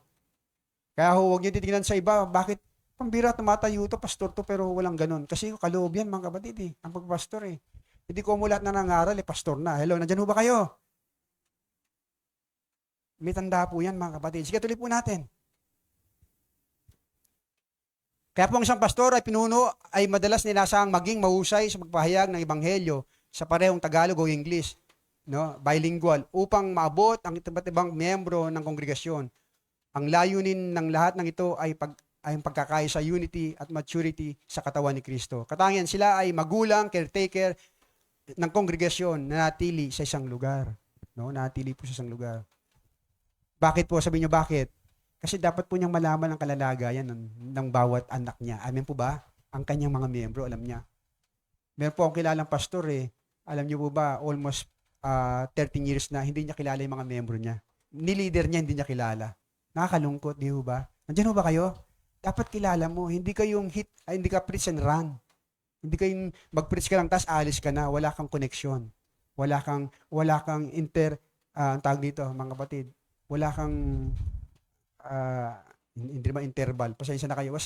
Kaya huwag niyo titingnan sa iba. Bakit? Pambira, tumatayo to, pastor to, pero walang ganun. Kasi kaloob yan, mga kapatid, ang pagpastor, Hindi ko mo lahat na nangaral, pastor na. Hello, nandyan ho ba kayo? May tanda po yan, mga kapatid. Sige, tuloy po natin. Kaya po ang isang pastor ay pinuno ay madalas ninasang maging mahusay sa pagpahayag ng ebanghelyo sa parehong Tagalog o English, no? Bilingual, upang maabot ang iba't ibang miyembro ng kongregasyon. Ang layunin ng lahat ng ito ay ang pagkakaya sa unity at maturity sa katawan ni Kristo. Katangian sila ay magulang, caretaker ng kongregasyon na natili sa isang lugar, no? Natili po sa isang lugar. Bakit po? Sabihin niyo bakit? Kasi dapat po niyang malaman ang kalalagayan ng bawat anak niya. Amen po ba? Ang kanyang mga miyembro, alam niya. Meron po akong kilalang pastor, Alam niyo po ba, almost 13 years na, hindi niya kilala yung mga miyembro niya. Ni-leader niya, hindi niya kilala. Nakakalungkot, di po ba? Nandiyan po ba kayo? Dapat kilala mo. Hindi hindi ka preach and run. Hindi kayong mag-preach ka lang, tapos alis ka na. Wala kang connection. Wala kang tawag dito, mga kapatid. Wala kang hindi naman interval. Pasensya na kayo.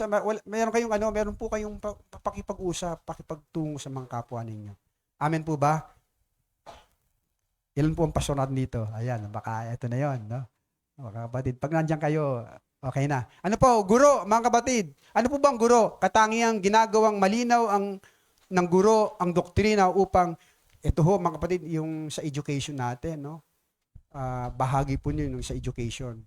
Meron po kayong pakipag-usap, pakipagtungo sa mga kapwa ninyo. Amen po ba? Ilan po ang pastor natin dito? Ayan, baka ito na yon, no? Mga kapatid, pag nandiyan kayo, okay na. Ano po, guro, mga kapatid? Ano po bang guro? Katangiang ginagawang malinaw ng guro ang doktrina upang ito ho, mga kapatid, yung sa education natin, no? Bahagi po yun yung sa education.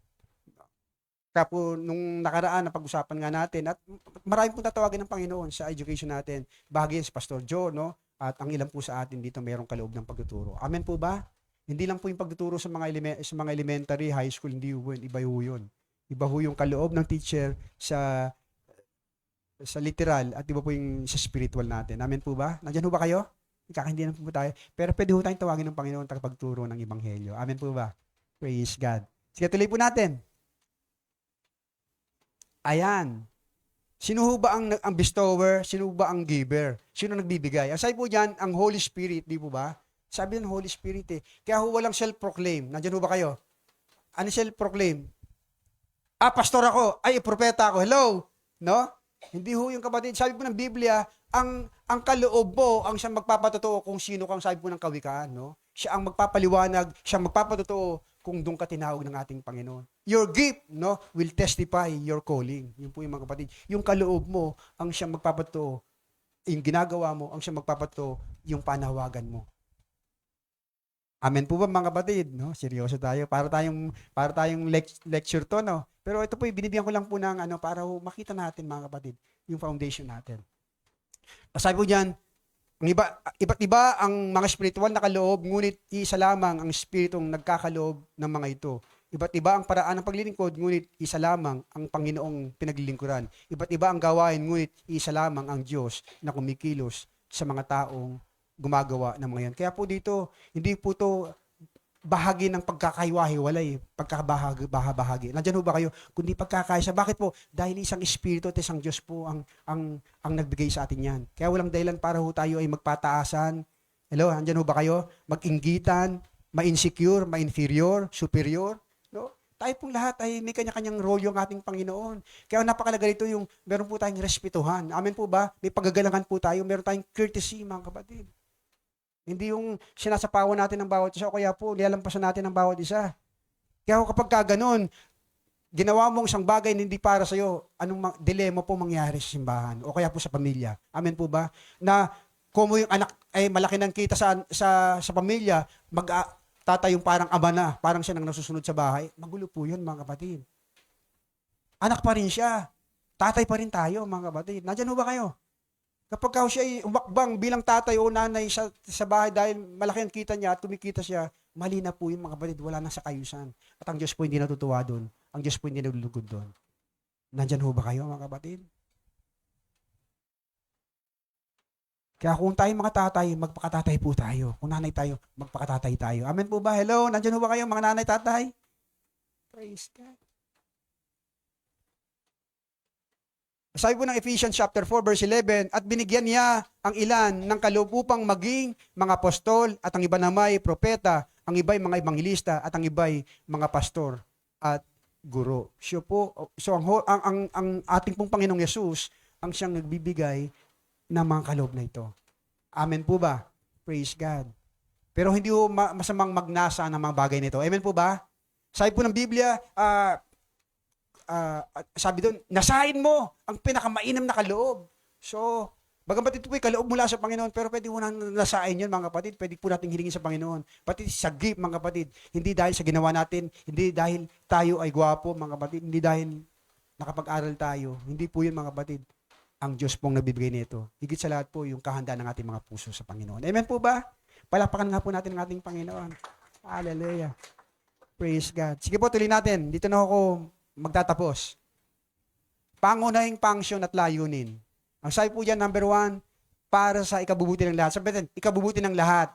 Kaya po, nung nakaraan, napag-usapan nga natin, at marami pong tatawagin ng Panginoon sa education natin. Bahagi yan si Pastor Joe, no? At ang ilan po sa atin dito mayroong kaloob ng pagtuturo. Amen po ba? Hindi lang po yung pagtuturo sa mga elementary, high school, hindi po yun. Iba ho yun. Iba ho yung kaloob ng teacher sa literal at iba po yung sa spiritual natin. Amen po ba? Nandiyan ho ba kayo? Kakaintindihan po tayo. Pero pwede ho tayong tawagin ng Panginoon at pagturo ng Ebanghelyo. Amen po ba? Praise God. Sige, tuloy po natin. Ayan. Sino ho ba ang bestower? Sino ho ba ang giver? Sino nagbibigay? Ang sabi po dyan, ang Holy Spirit, di po ba? Sabi ng Holy Spirit eh. Kaya ho walang self-proclaim. Nandiyan ho ba kayo? Ano self-proclaim? Pastor ako. Ay, propeta ako. Hello? No? Hindi ho yung kapatid. Sabi po ng Biblia, ang kaloob mo, ang siyang magpapatotoo kung sino kang sabi po ng kawikaan, no? Siya ang magpapaliwanag, siya ang magpapatotoo kung doon ka tinawag ng ating Panginoon. Your gift, no, will testify your calling. Yun po yung mga kapatid. Yung kaloob mo, ang siyang magpapatotoo. Yung ginagawa mo, ang siyang magpapatotoo, yung panawagan mo. Amen po ba mga kapatid? No? Seryoso tayo. Para tayong lecture to, no? Pero ito po, binibigyan ko lang po ng para makita natin mga kapatid, yung foundation natin. Sabi po diyan, iba't iba ang mga spiritual na kaloob, ngunit isa lamang ang spiritong nagkakaloob ng mga ito. Iba't iba ang paraan ng paglilingkod, ngunit isa lamang ang Panginoong pinaglilingkuran. Iba't iba ang gawain, ngunit isa lamang ang Diyos na kumikilos sa mga taong gumagawa ng mga yan. Kaya po dito, hindi po to bahagi ng pagkakaiwahiwalay, pagkabahagi. Nandiyan ho ba kayo? Kundi pagkakaisa. Bakit po? Dahil isang espiritu at isang Diyos po ang nagbigay sa atin yan. Kaya walang dahilan para ho tayo ay magpataasan. Hello, nandiyan ho ba kayo? Mag-inggitan, ma-insecure, ma-inferior, superior. No? Tayo pong lahat ay may kanya-kanyang role yung ating Panginoon. Kaya napakalaga ito yung meron po tayong respetuhan. Amen po ba? May pagagalangan po tayo. Meron tayong courtesy, mga kapatid. Hindi yung sinasapawan natin ng bawat isa o kaya po nilalampasan natin ng bawat isa. Kaya kapag ganun, ginawa mong isang bagay na hindi para sa'yo, anong dilema po mangyari sa simbahan o kaya po sa pamilya. Amen po ba? Na kung yung anak ay malaki ng kita sa pamilya, tatay yung parang ama na, parang siya nang nasusunod sa bahay, magulo po yun mga kapatid. Anak pa rin siya. Tatay pa rin tayo mga kapatid. Nandiyan ho ba kayo? Kapag siya ay umakbang bilang tatay o nanay sa bahay dahil malaki ang kita niya at kumikita siya, mali na po yung mga kapatid, wala na sa kayusan. At ang Diyos po hindi natutuwa doon. Ang Diyos po hindi nalulugod doon. Nandyan ho ba kayo mga kapatid? Kaya kung tayo mga tatay, magpakatatay po tayo. Kung nanay tayo, magpakatatay tayo. Amen po ba? Hello? Nandyan ho ba kayo mga nanay, tatay? Praise God. Sabi po ng Ephesians chapter 4 verse 11, at binigyan niya ang ilan ng kaloob upang maging mga apostol at ang iba namay propeta, ang iba'y mga ebangelista at ang iba'y mga pastor at guro. So ang ating pong Panginoong Yesus ang siyang nagbibigay ng mga kaloob na ito. Amen po ba? Praise God. Pero hindi po masamang magnasa ng mga bagay nito. Amen po ba? Sabi po ng Biblia, sabi doon, nasain mo ang pinakamainam na kaloob. So, bagamat ito po'y kaloob mula sa Panginoon, pero pwede mo nang nasain yun, mga kapatid. Pwede po natin hilingin sa Panginoon. Pati sa gift, mga kapatid. Hindi dahil sa ginawa natin, hindi dahil tayo ay gwapo, mga kapatid. Hindi dahil nakapag-aral tayo. Hindi po yun, mga kapatid. Ang Diyos pong nagbibigay nito. Higit sa lahat po, yung kahandaan ng ating mga puso sa Panginoon. Amen po ba? Palapakan nga po natin ang ating Panginoon. Hallelujah. Praise God. Sige po, tuloy natin. Dito na ako magtatapos. Pangunahing function at layunin. Ang sabi po dyan, number 1, para sa ikabubuti ng lahat. Sabi natin, ikabubuti ng lahat.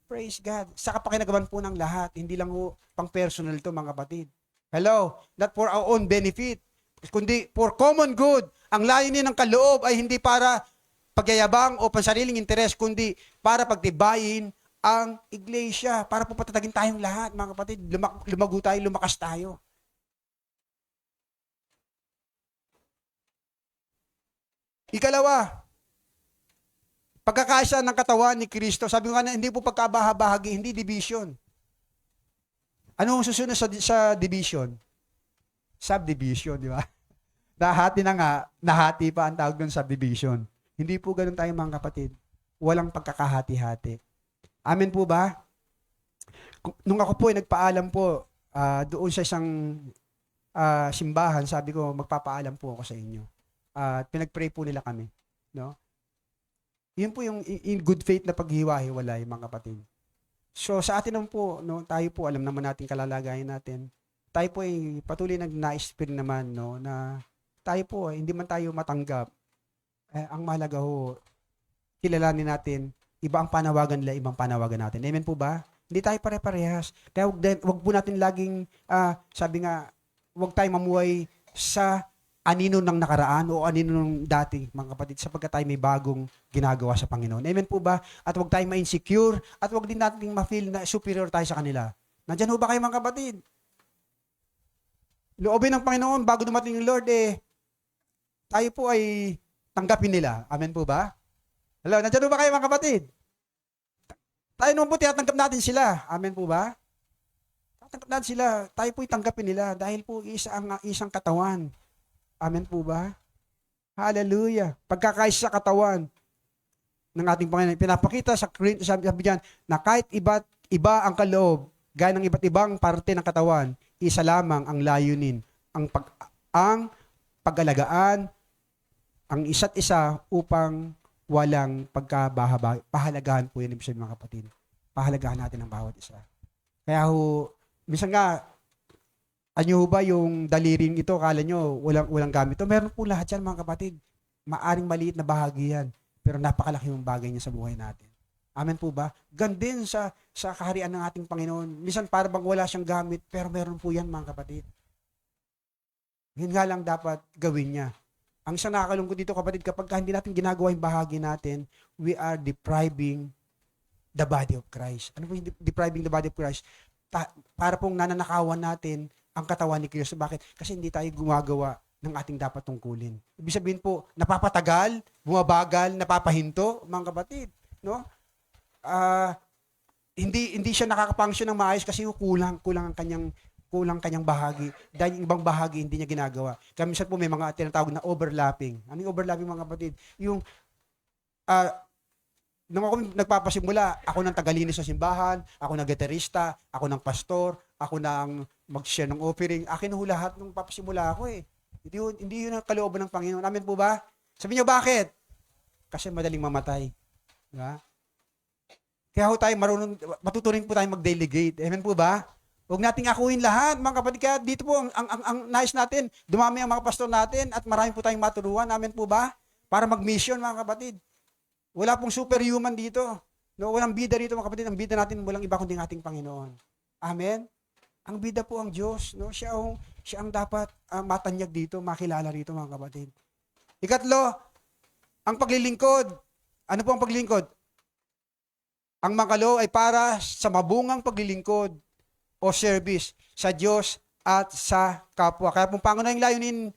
Praise God. Sa kapakinagawan po ng lahat. Hindi lang po pang personal to mga kapatid. Hello? Not for our own benefit. Kundi for common good. Ang layunin ng kaloob ay hindi para pagyayabang o pansariling interes, kundi para pagtibayin ang iglesia. Para po patatagin tayong lahat, mga kapatid. Lumago tayo, lumakas tayo. Ikalawa, pagkakaisa ng katawan ni Kristo. Sabi ko nga na, hindi po pagkabahagi, hindi division. Ano ang susunod sa division? Subdivision, di ba? Nahati na nga, nahati pa ang tawag doon subdivision. Hindi po ganun tayo mga kapatid. Walang pagkakahati-hati. Amen po ba? Nung ako po ay nagpaalam po doon sa isang simbahan, sabi ko, magpapaalam po ako sa inyo. At pinag-pray po nila kami. No? Yun po yung in good faith na paghiwa-hiwalay, mga kapatid. So sa atin naman po, no, tayo po, alam naman natin kalalagayan natin. Tayo po ay patuloy nag-nais pa rin naman, no, na tayo po, hindi man tayo matanggap. Ang mahalaga ho, kilalanin natin, iba ang panawagan nila, ibang panawagan natin. Amen po ba? Hindi tayo pare-parehas. Kaya wag po natin laging, sabi nga, wag tayo mamuhay sa anino ng nakaraan o anino ng dati, mga kapatid, sapagkat tayo may bagong ginagawa sa Panginoon. Amen po ba? At wag tayo ma-insecure at wag din natin ma-feel na superior tayo sa kanila. Nandyan ho ba kayo, mga kapatid? Loobin ng Panginoon bago dumating yung Lord, tayo po ay tanggapin nila. Amen po ba? Hello, nandyan ho ba kayo, mga kapatid? Tayo naman po, tinatanggap natin sila. Amen po ba? Tatanggap natin sila. Tayo po itanggapin nila dahil po isang katawan. Amen po ba? Hallelujah. Pagkakaisa sa katawan ng ating Panginoon, pinapakita sa sabi diyan na kahit iba ang kaloob, gaya ng iba't ibang parte ng katawan, isa lamang ang layunin, ang pag-alagaan ang isa't isa upang walang pahalagahan po yun, ibig sabihin, mga kapatid. Pahalagahan natin ang bawat isa. Kaya minsan nga, anyo ba yung daliring ito, kala nyo walang gamit. Meron po lahat yan, mga kapatid. Maaring maliit na bahagi yan, pero napakalaki yung bagay niya sa buhay natin. Amen po ba? Gandin sa kaharian ng ating Panginoon. Minsan para bang wala siyang gamit, pero meron po yan, mga kapatid. Yun nga lang dapat gawin niya. Ang isang nakakalungkot dito, kapatid, kapag hindi natin ginagawa yung bahagi natin, we are depriving the body of Christ. Ano po yung depriving the body of Christ? Para pong nananakawan natin ang katawan ni Kristo. Bakit? Kasi hindi tayo gumagawa ng ating dapat tungkulin. Ibig sabihin po, napapatagal, bumabagal, napapahinto, mga kapatid. No? Hindi siya nakaka-function ng maayos kasi kulang ang kanyang bahagi. Dahil yung ibang bahagi hindi niya ginagawa. Kaya minsan po may mga tinatawag na overlapping. Ano yung overlapping, mga kapatid? Yung nung ako nagpapasimula, ako ng tagalinis sa simbahan, ako ng gitarista, ako ng pastor, ako ng mag-share ng offering. Akin ho lahat nung papasimula ako eh. Hindi yun ang kalooban ng Panginoon. Amen po ba? Sabi niyo bakit? Kasi madaling mamatay. Diba? Kaya ho tayo matuturing po tayo mag-delegate. Amen po ba? Huwag nating akuin lahat, mga kapatid. Kaya dito po, ang nais natin, dumami ang mga pastor natin at marami po tayong maturuan. Amen po ba? Para mag-mission, mga kapatid. Wala pong superhuman dito. No, walang bida dito, mga kapatid. Ang bida natin walang iba kundi ang ating Panginoon. Amen? Ang bida po ang Diyos. No? Siya ang dapat matanyag dito, makilala rito, mga kapatid. Ikatlo, ang paglilingkod. Ano po ang paglilingkod? Ang makalo ay para sa mabungang paglilingkod o service sa Diyos at sa kapwa. Kaya pong pangunahing layunin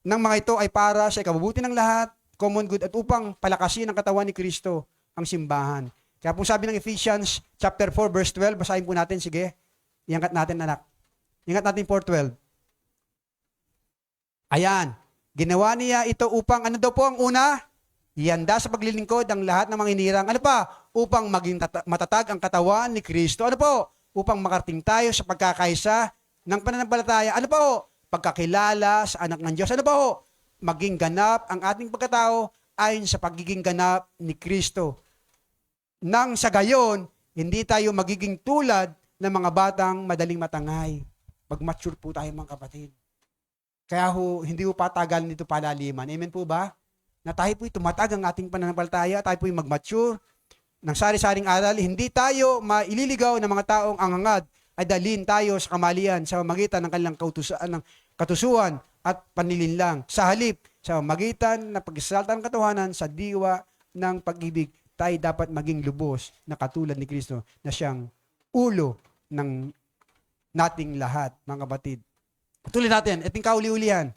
ng mga ito ay para sa ikabubuti ng lahat, common good, at upang palakasin ang katawan ni Kristo, ang simbahan. Kaya po sabi ng Ephesians chapter 4 verse 12, basahin po natin, sige. Iangkat natin, anak. Iangkat natin 4:12. Ayan. Ginawa niya ito upang, ano daw po ang una? Ihanda sa paglilingkod ang lahat ng mga inirang. Ano pa? Upang maging matatag ang katawan ni Kristo. Ano po? Upang makarating tayo sa pagkakaisa ng pananampalataya. Ano po? Pagkakilala sa anak ng Diyos. Ano po? Maging ganap ang ating pagkatao ayon sa pagiging ganap ni Kristo. Nang sa gayon, hindi tayo magiging tulad ng mga batang madaling matangay. Mag-mature po tayo, mga kapatid. Kaya hindi po patagal nito palaliman. Amen po ba? Na tayo po'y tumatag ang ating pananampalataya, tayo po'y mag-mature ng sari-saring aral, hindi tayo maililigaw ng mga taong angangad ay dalhin tayo sa kamalian sa magitan ng kanilang katusuan at panlilinlang. Sa halip, sa magitan ng pagsasalta ng katuhanan sa diwa ng pag-ibig, tayo dapat maging lubos na katulad ni Kristo na siyang ulo ng nating lahat, mga kapatid. Tuloy natin, iting kauli-ulihan.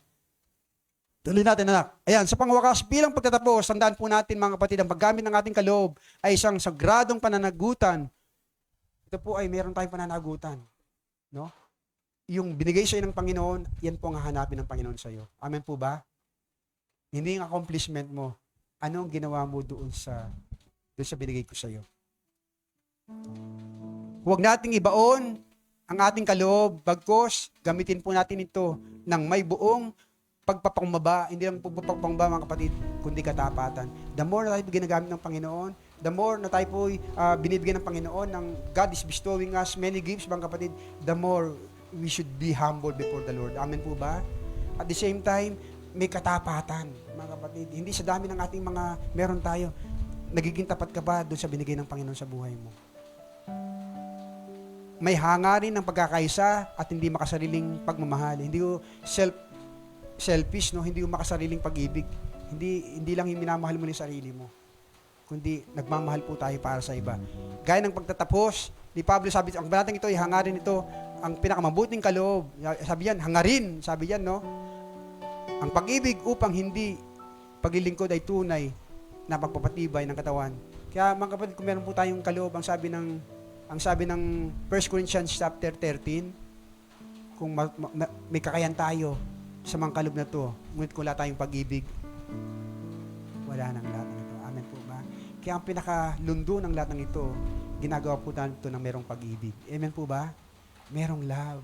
Tuloy natin, anak. Ayan, sa pangwakas, bilang pagtatapos, tandaan po natin, mga kapatid, ang paggamit ng ating kaloob ay isang sagradong pananagutan. Ito po ay meron tayong pananagutan. No? Yung binigay sa iyo ng Panginoon, yan po ang hahanapin ng Panginoon sa iyo. Amen po ba? Hindi yung accomplishment mo. Anong ginawa mo doon sa binigay ko sa iyo? Huwag nating ibaon ang ating kaloob, bagkos gamitin po natin ito ng may buong pagpapangumbaba, hindi lang pagpapangumbaba mga kapatid, kundi katapatan. The more na tayo ginagamit ng Panginoon, the more na tayo po binibigyan ng Panginoon, ng God is bestowing us many gifts mga kapatid, the more we should be humble before the Lord. Amen po ba? At the same time, may katapatan mga kapatid. Hindi sa dami ng ating mga meron tayo, nagiging tapat ka ba doon sa binigay ng Panginoon sa buhay mo? May hangarin ng pagkakaisa at hindi makasariling pagmamahal. Hindi ko selfish, no? Hindi ko makasariling pag-ibig. Hindi lang yung minamahal mo yung sarili mo, kundi nagmamahal po tayo para sa iba. Gaya ng pagtatapos ni Pablo, sabi, ang banatang ito, hangarin ito, ang pinakamabuting kaloob. Sabi yan, hangarin, sabi yan, no? Ang pag-ibig upang hindi paglilingkod ay tunay na pagpapatibay ng katawan. Kaya mga kapatid, kung meron po tayong kaloob, ang sabi ng 1 Corinthians chapter 13, kung may kakayan tayo sa mga kaloob na to, ngunit kung wala tayong pag-ibig, wala nang lahat ng ito. Amen po ba? Kaya ang pinakalundo ng lahat ng ito, ginagawa po natin ito ng merong pag-ibig. Amen po ba? Merong love.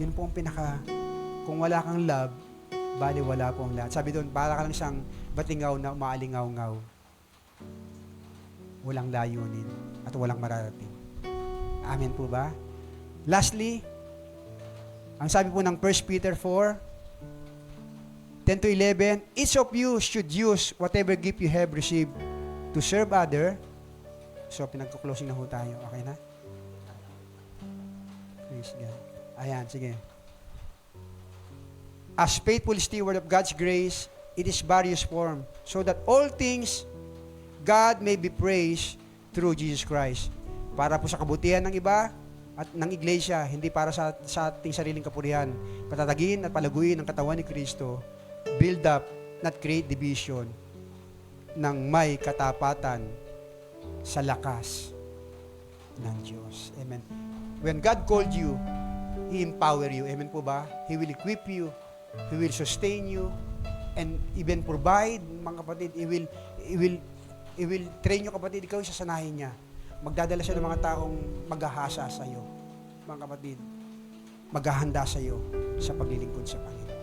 Yun po ang kung wala kang love, bali wala po ang lahat. Sabi doon, para ka lang siyang batingaw na umaalingaw-ngaw. Walang layunin at walang mararating. Amen po ba? Lastly, ang sabi po ng 1 Peter 4, 10-11, each of you should use whatever gift you have received to serve other. So, pinagko-closing na ho tayo. Okay na? Praise God. Ayan, sige. As faithful steward of God's grace, it is various form, so that all things God may be praised through Jesus Christ. Para po sa kabutihan ng iba at ng iglesia, hindi para sa ating sariling kapurihan. Patatagin at palaguin ang katawan ni Kristo, build up, not create division, ng may katapatan sa lakas ng Diyos. Amen. When God called you, He empower you. Amen po ba? He will equip you. He will sustain you. And even provide, mga kapatid, He will train you, kapatid. Ikaw yung sasanahin niya. Magdadala siya ng mga taong maghahasa sa iyo. Mga kapatid, maghahanda sa iyo sa paglilingkod sa Panginoon.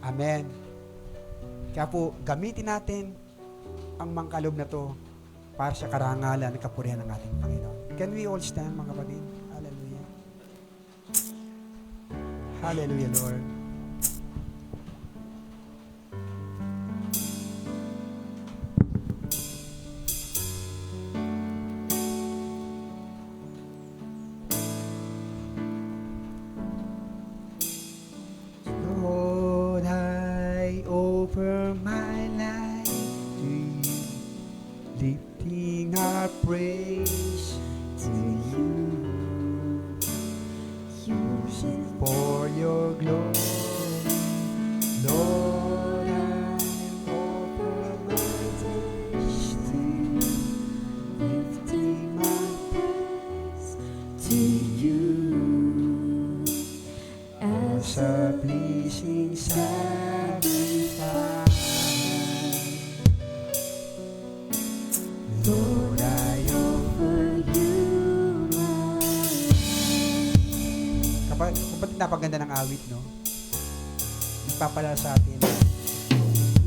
Amen. Kaya po, gamitin natin ang mangkalob na to para sa karangalan at kapurihan ng ating Panginoon. Can we all stand, mga kapatid? Hallelujah. Hallelujah, Lord. Lord, I offer my life to you, lifting our praise to you. Use it for your glory, Lord. I offer my days to you, lifting my praise to you as a pleasing sacrifice. Lord, I offer you my life. Kapag napaganda ng awit, no? Nagpapala sa atin na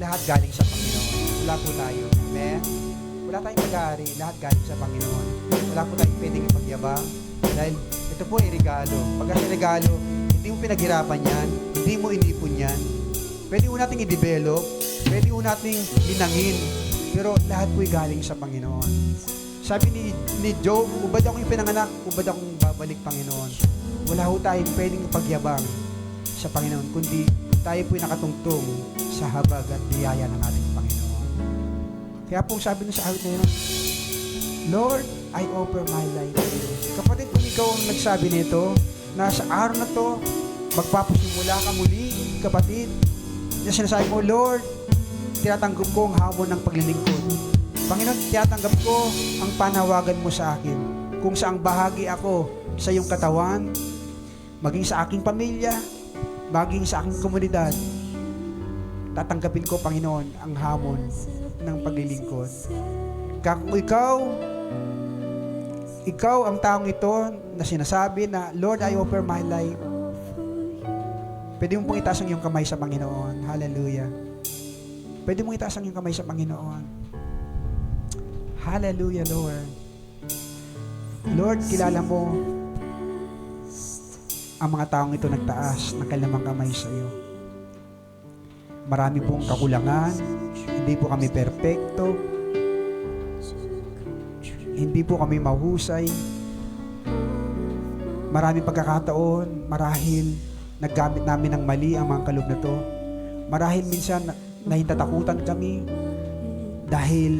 lahat galing sa Panginoon. Wala po tayo. Amen? Wala tayong mag-aari. Lahat galing sa Panginoon. Wala po tayong pwedeng ipagyabang. Dahil ito po ay regalo. Pag kasi regalo, hindi mo pinaghirapan yan. Hindi mo inipon yan. Pwede mo nating i-develop. Pwede mo nating linangin. Pero lahat po'y galing sa Panginoon. Sabi ni Job, ubad akong ipinanganak, ubad akong babalik, Panginoon. Wala ho tayong pwedeng pagyabang sa Panginoon, kundi tayo po'y nakatungtong sa habag at biyaya ng ating Panginoon. Kaya po sabi nyo sa awit na yun, Lord, I offer my life to you. Kapatid, kung ikaw ang nagsabi nito, na sa araw na to, magpapasimula ka muli, kapatid. Na sinasabi mo, Lord, tinatanggap ko ang hamon ng paglilingkod. Panginoon, tinatanggap ko ang panawagan mo sa akin. Kung saang bahagi ako sa iyong katawan, maging sa aking pamilya, maging sa aking komunidad, tatanggapin ko, Panginoon, ang hamon ng paglilingkod. Kaya kung ikaw ang taong ito na sinasabi na, Lord, I offer my life. Pwede mo pong itaas ang iyong kamay sa Panginoon. Hallelujah. Pwede mo itaas ang iyong kamay sa Panginoon. Hallelujah, Lord. Lord, kilala mo ang mga taong ito nagtaas ng kanilang kamay sa iyo. Marami pong kakulangan. Hindi po kami perpekto. Hindi po kami mahusay. Maraming pagkakataon, marahil naggamit namin ng mali ang mga kaloob na to. Marahil minsan nahintatakutan kami dahil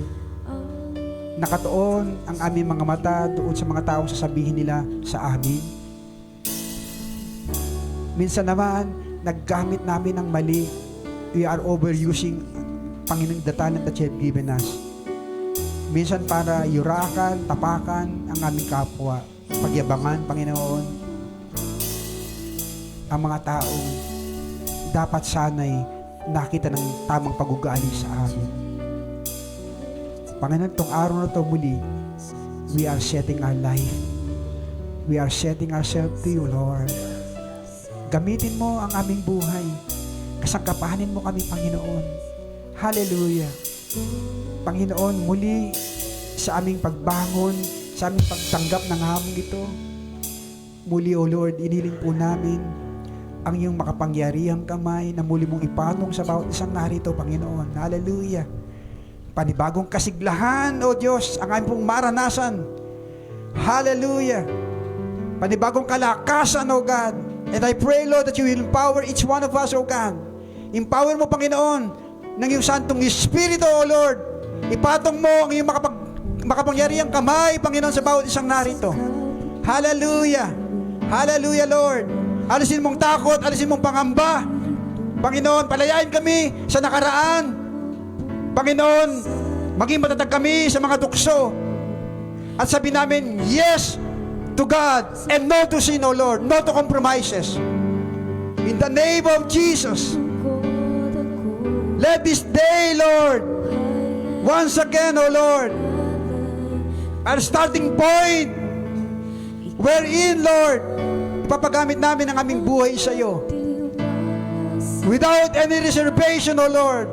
nakatuon ang aming mga mata doon sa mga taong sasabihin nila sa amin. Minsan naman, naggamit namin ng mali. We are overusing, Panginoon, the talent that you have given us. Minsan para yurakan, tapakan ang aming kapwa. Pagyabangan, Panginoon, ang mga taong dapat sana'y nakita ng tamang pag-ugali sa amin. Panginoon, itong araw na ito muli, we are setting our life. We are setting ourselves to you, Lord. Gamitin mo ang aming buhay. Kasangkapahanin mo kami, Panginoon. Hallelujah. Panginoon, muli sa aming pagbangon, sa aming pagtanggap ng hamon ito, muli, O Lord, iniling po namin ang iyong makapangyarihang kamay na muli mong ipatong sa bawat isang narito, Panginoon. Hallelujah. Panibagong kasiglahan, O Diyos, ang aming pong maranasan. Hallelujah. Panibagong kalakasan, O God. And I pray, Lord, that you will empower each one of us, O God. Empower mo, Panginoon, ng iyong Santong Espiritu, O Lord. Ipatong mo ang iyong makapangyarihang kamay, Panginoon, sa bawat isang narito. Hallelujah. Hallelujah, Lord. Alisin mong takot, alisin mong pangamba. Panginoon, palayain kami sa nakaraan. Panginoon, maging matatag kami sa mga tukso. At sabi namin, yes to God and no to sin, O Lord. No to compromises. In the name of Jesus, let this day, Lord, once again, O Lord, our starting point wherein, Lord, ipapagamit namin ang aming buhay sa iyo. Without any reservation, O Lord.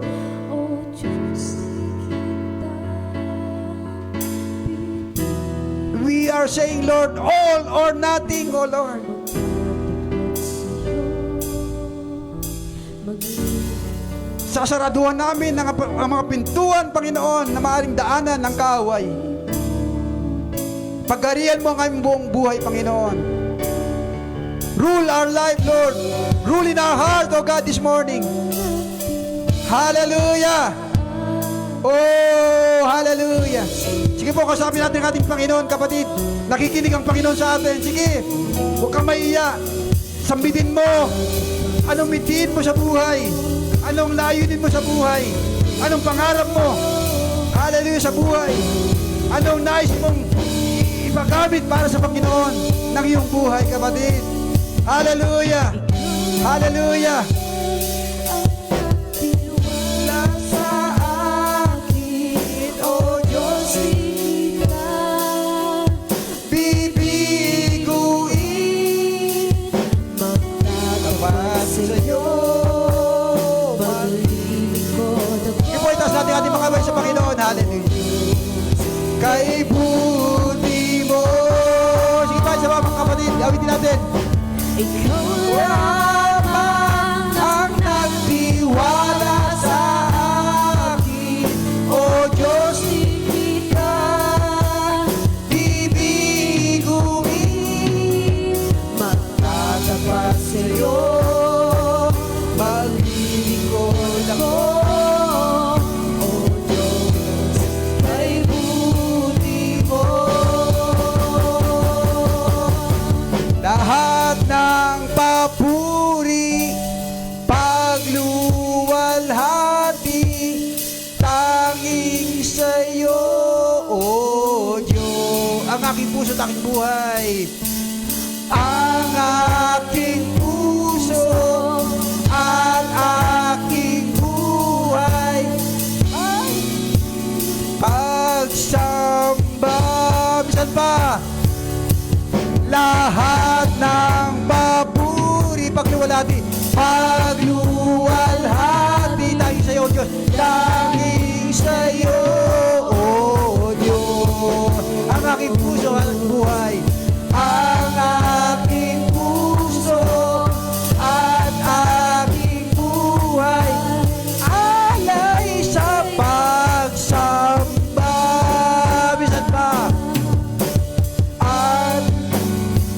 We are saying, Lord, all or nothing, O Lord. Sasaraduhan namin ang mga pintuan, Panginoon, na maaaring daanan ng kaaway. Pagarian mo ang aming buong buhay, Panginoon. Rule our life, Lord. Rule in our heart, O God, this morning. Hallelujah! Oh, hallelujah! Sige po, kasapin natin ang ating Panginoon, kapatid. Nakikinig ang Panginoon sa atin. Sige, huwag kang maiya. Sambitin mo. Anong mitiin mo sa buhay? Anong layunin mo sa buhay? Anong pangarap mo? Hallelujah sa buhay. Anong nais mong ipagamit para sa Panginoon ng iyong buhay, kapatid? Hallelujah! Hallelujah! Ating mga kamay sa Panginoon. Hallelujah. Kay buti mo. Sige tayo sa mga kapatid. Awitin natin. Ikaw lamang ang nagtiwala sa akin. O Diyos, hindi ka bibiguin. Magtatapat sa iyo. Maglilingkod ako. Lahat ng papuri, pagluwalhati, tanging sa'yo, O Diyos. Ang aking puso at aking buhay. Ang aking puso at aking buhay ay natin. Pagluwalhati, tanging sa'yo, O Diyos. Tanging sa'yo, O Diyos. Ang aking puso at buhay. Ang aking puso at aking buhay. Alay sa pagsamba. Bisan pa. At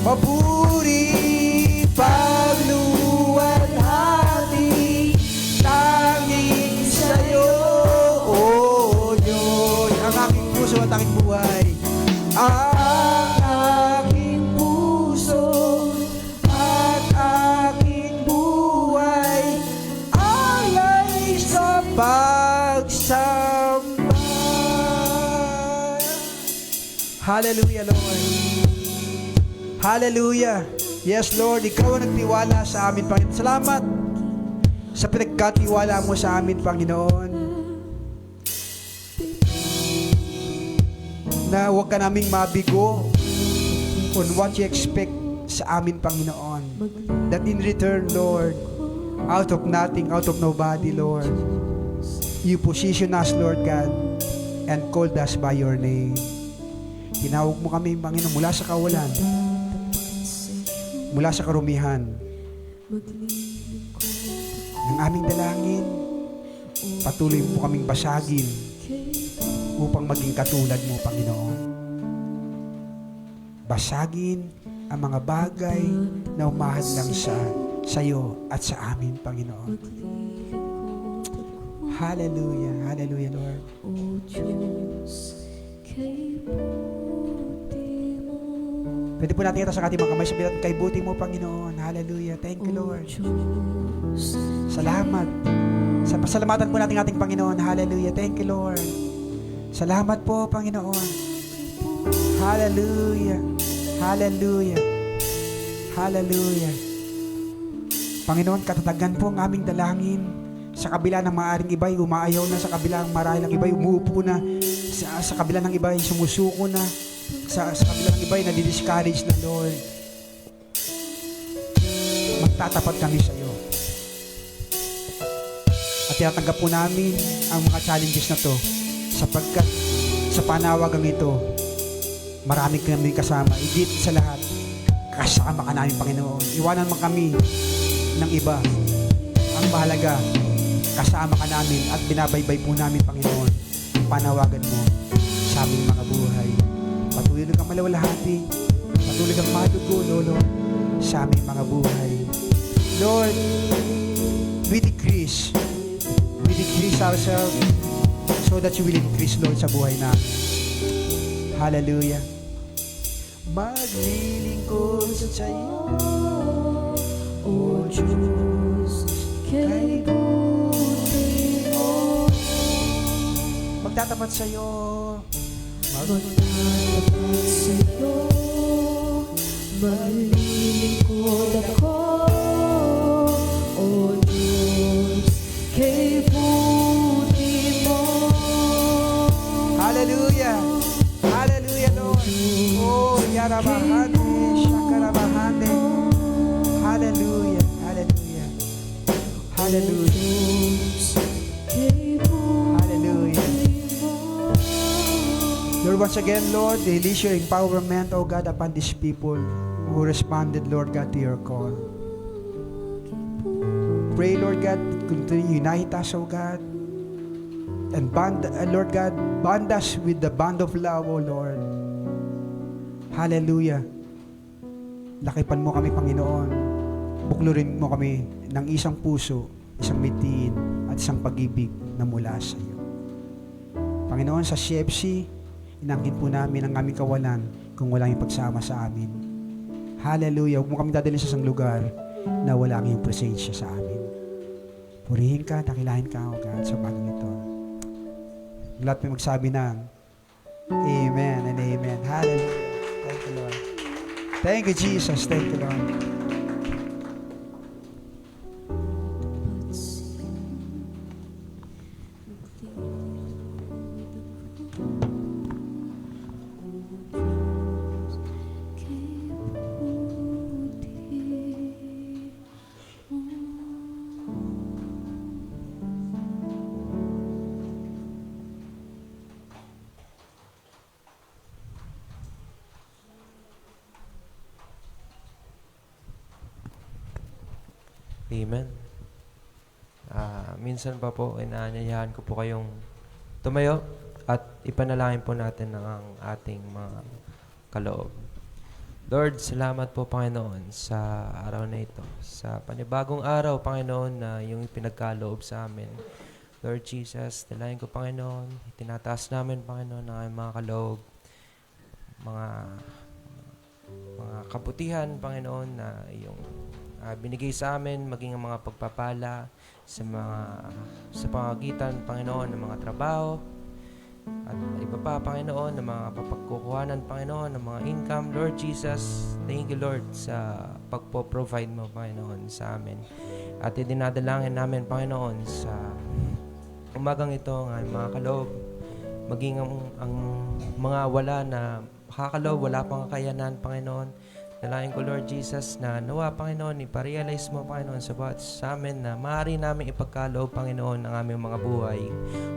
papuri, pagluwalhati, tanging sa'yo, O Diyos. Ang aking puso at aking buhay. Ang aking puso at aking buhay, alay sa pagsamba. Hallelujah, Lord. Hallelujah. Yes, Lord, Ikaw ang nagtiwala sa amin, Panginoon. Salamat sa pinagkatiwala mo sa amin, Panginoon. Na huwag ka naming mabigo on what you expect sa amin, Panginoon. That in return, Lord, out of nothing, out of nobody, Lord, you position us, Lord God, and called us by your name. Tinawag mo kami, Panginoon, mula sa kawalan, mula sa karumihan. Ng aming dalangin, patuloy mo kaming basagin upang maging katulad mo, Panginoon. Basagin ang mga bagay na umahadlang sa iyo at sa amin, Panginoon. Hallelujah. Hallelujah, Lord. Pwede po natin ito sa ating mga kamay. Sabihin natin, kay buti mo, Panginoon. Hallelujah. Thank you, Lord. Salamat. Pasalamatan po natin ating Panginoon. Hallelujah. Thank you, Lord. Salamat po, Panginoon. Hallelujah. Hallelujah. Hallelujah. Panginoon, katatagan po ang aming dalangin. Sa kabila ng maaring iba'y umaayaw na, sa kabila ng marahil ng iba'y umuupo na, sa kabila ng iba'y sumusuko na, sa kabila ng iba'y nadidiscourage na, Lord. Magtatapat kami sa iyo. At tinatanggap po namin ang mga challenges na to, sapagkat sa panawagang ito, marami kami kasama. Higit sa lahat, kasama ka namin, Panginoon. Iwanan mo kami ng iba. Ang mahalaga, kasama ka namin at binabaybay po namin, Panginoon, ang panawagan mo sa aming mga buhay. Patuloy kang malawalhati, patuloy kang madugo, Lolo, sa aming mga buhay. Lord, we decrease ourselves so that you will increase, Lord, sa buhay namin. Hallelujah. Maglilingkod sa iyo, O Diyos, kay buti mo. Magtatapat sa iyo, magtatapat sa iyo, maglilingkod ako, O Diyos, kay buti mo. Hallelujah. Hallelujah, Lord. Oh, yarabahane, shakarabahane. Hallelujah. Hallelujah. Hallelujah. Hallelujah. Lord, once again, Lord, release your empowerment, oh God, upon these people who responded, Lord God, to your call. Pray, Lord God, continue unite us, oh God, and bond, Lord God, bond us with the bond of love, oh Lord. Hallelujah. Lakipan mo kami, Panginoon. Buklurin mo kami ng isang puso, isang mitiin, at isang pag-ibig na mula sa iyo. Panginoon, sa CFC, inangkin po namin ang aming kawalan kung wala yung pagsama sa amin. Hallelujah. Huwag mo kami dadalhin sa isang lugar na wala ang iyong presensya sa amin. Purihin ka, dakilahin ka, O God, sa bagong ito. Lahat may magsabi ng Amen and Amen. Hallelujah. Thank you, Lord. Thank you, Jesus. Thank you, Lord. Amen. Minsan pa po, inaanyayahan ko po kayong tumayo at ipanalangin po natin ang ating mga kaloob. Lord, salamat po, Panginoon, sa araw na ito. Sa panibagong araw, Panginoon, na yung pinagkaloob sa amin. Lord Jesus, dalayan ko, Panginoon, tinataas namin, Panginoon, ang aming mga kaloob, mga kabutihan, Panginoon, na yung binigay sa amin, maging ang mga pagpapala sa pamagitan, Panginoon, ng mga trabaho, at iba pa, Panginoon, ng mga papagkukuhanan, Panginoon, ng mga income. Lord Jesus, thank you, Lord, sa pagpo-provide mo, Panginoon, sa amin. At idinadalangin namin, Panginoon, sa umagang ito, ng mga kaloob, maging ang mga wala na makakaloob, wala pang kakayanan, Panginoon. Dalangin ko, Lord Jesus, na nawa, Panginoon, iparealize mo, Panginoon, sa amin na maaari namin ipagkaloob, Panginoon, ang aming mga buhay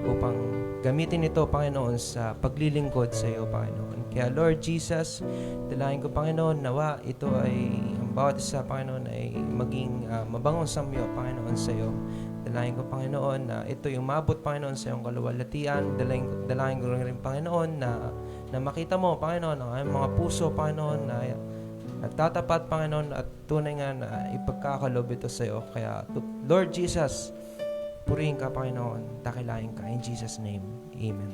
upang gamitin ito, Panginoon, sa paglilingkod sa iyo, Panginoon. Kaya, Lord Jesus, dalangin ko, Panginoon, nawa ito ay, ang bawat isa, Panginoon, ay maging mabangong samyo, Panginoon, sa iyo. Dalangin ko, Panginoon, na ito yung mabot, Panginoon, sa iyong kaluwalhatian. Dalangin ko rin, Panginoon, na makita mo, Panginoon, ang aming mga puso, Panginoon, na nagtatapat, Panginoon, at tunay nga na ipagkakalob ito sa iyo. Kaya, Lord Jesus, purihin ka, Panginoon, dakilain ka. In Jesus' name, Amen.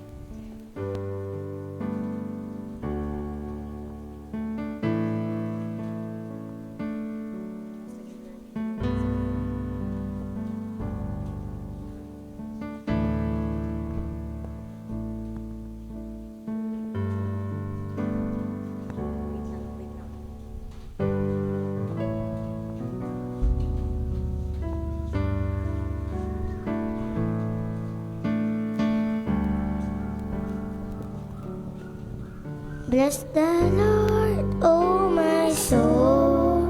Bless the Lord, oh my soul,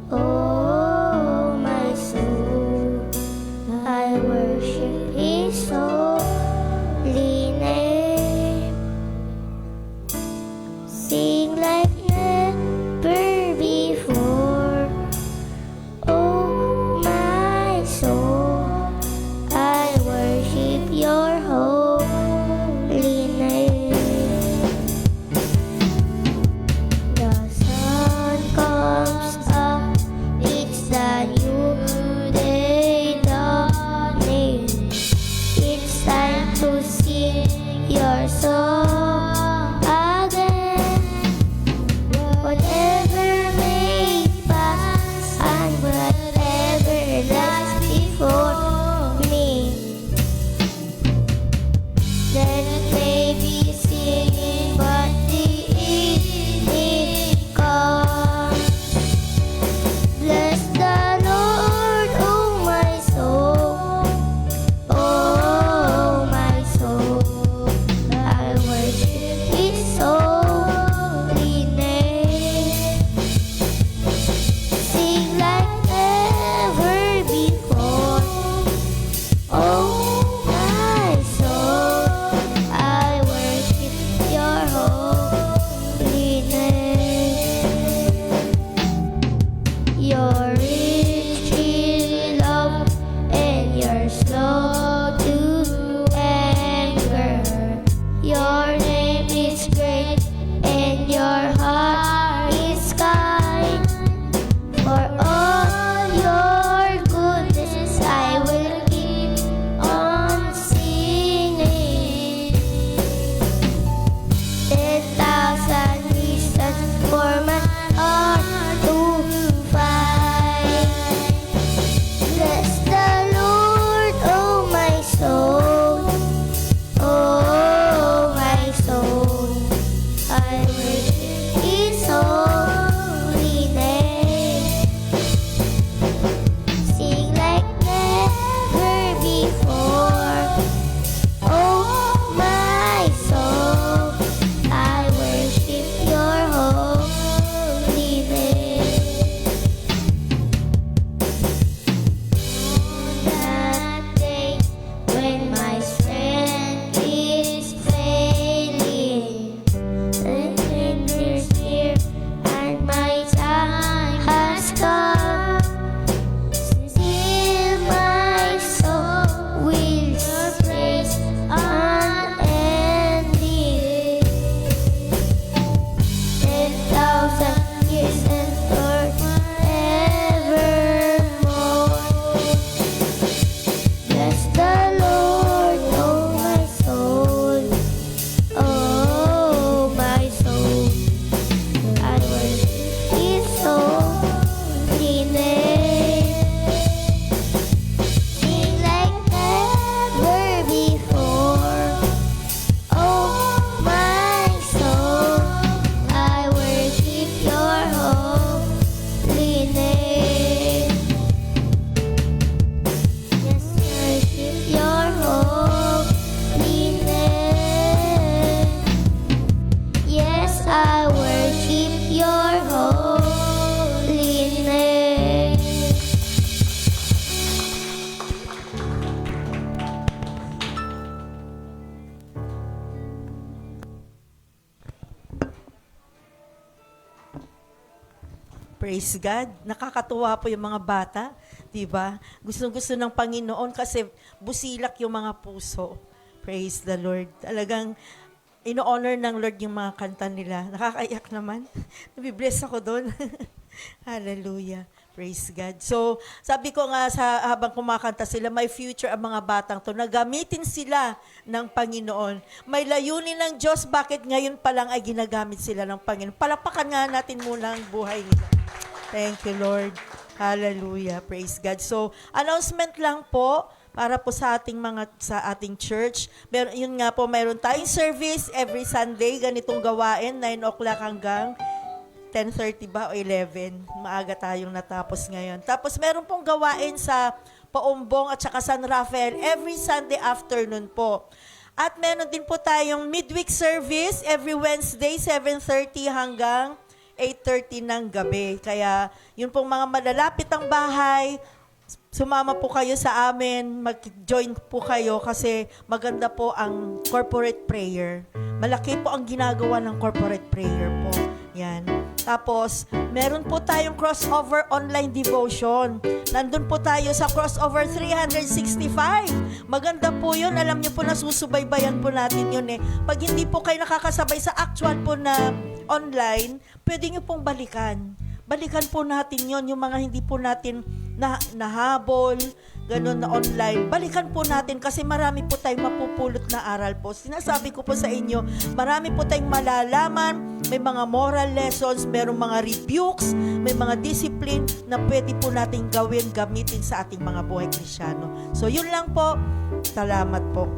oh my soul. I worship His holy name. Sing like never before, oh my soul. I worship Your holy name. Praise God. Nakakatuwa po yung mga bata, 'di ba? Gustong-gusto ng Panginoon kasi busilak yung mga puso. Praise the Lord. Talagang ino-honor ng Lord yung mga kanta nila. Nakakaiyak naman. Nabibless ako doon. Hallelujah. Praise God. So, sabi ko nga habang kumakanta sila, may future ang mga batang to. Nagamitin sila ng Panginoon. May layunin ng Diyos, bakit ngayon pa lang ay ginagamit sila ng Panginoon. Palapakan nga natin muna ang buhay nila. Thank you, Lord. Hallelujah. Praise God. So, announcement lang po para po sa ating church. Yun nga po, mayroon tayong service every Sunday, ganitong gawain, 9 o'clock hanggang 10:30 ba o 11. Maaga tayong natapos ngayon. Tapos meron pong gawain sa Paumbong at saka San Rafael every Sunday afternoon po. At meron din po tayong midweek service every Wednesday 7:30 hanggang 8:30 ng gabi. Kaya yun pong mga malalapit ang bahay, sumama po kayo sa amin, mag-join po kayo kasi maganda po ang corporate prayer. Malaki po ang ginagawa ng corporate prayer po. Yan. Tapos, meron po tayong crossover online devotion. Nandun po tayo sa crossover 365. Maganda po yun. Alam niyo po, nasusubaybayan po natin yun eh. Pag hindi po kayo nakakasabay sa actual po na online, pwede niyo pong balikan. Balikan po natin yon, yung mga hindi po natin nahabol, ganun na online. Balikan po natin kasi marami po tayong mapupulot na aral po. Sinasabi ko po sa inyo, marami po tayong malalaman, may mga moral lessons, merong mga rebukes, may mga discipline na pwede po natin gawin, gamitin sa ating mga buhay Kristyano. So yun lang po. Salamat po.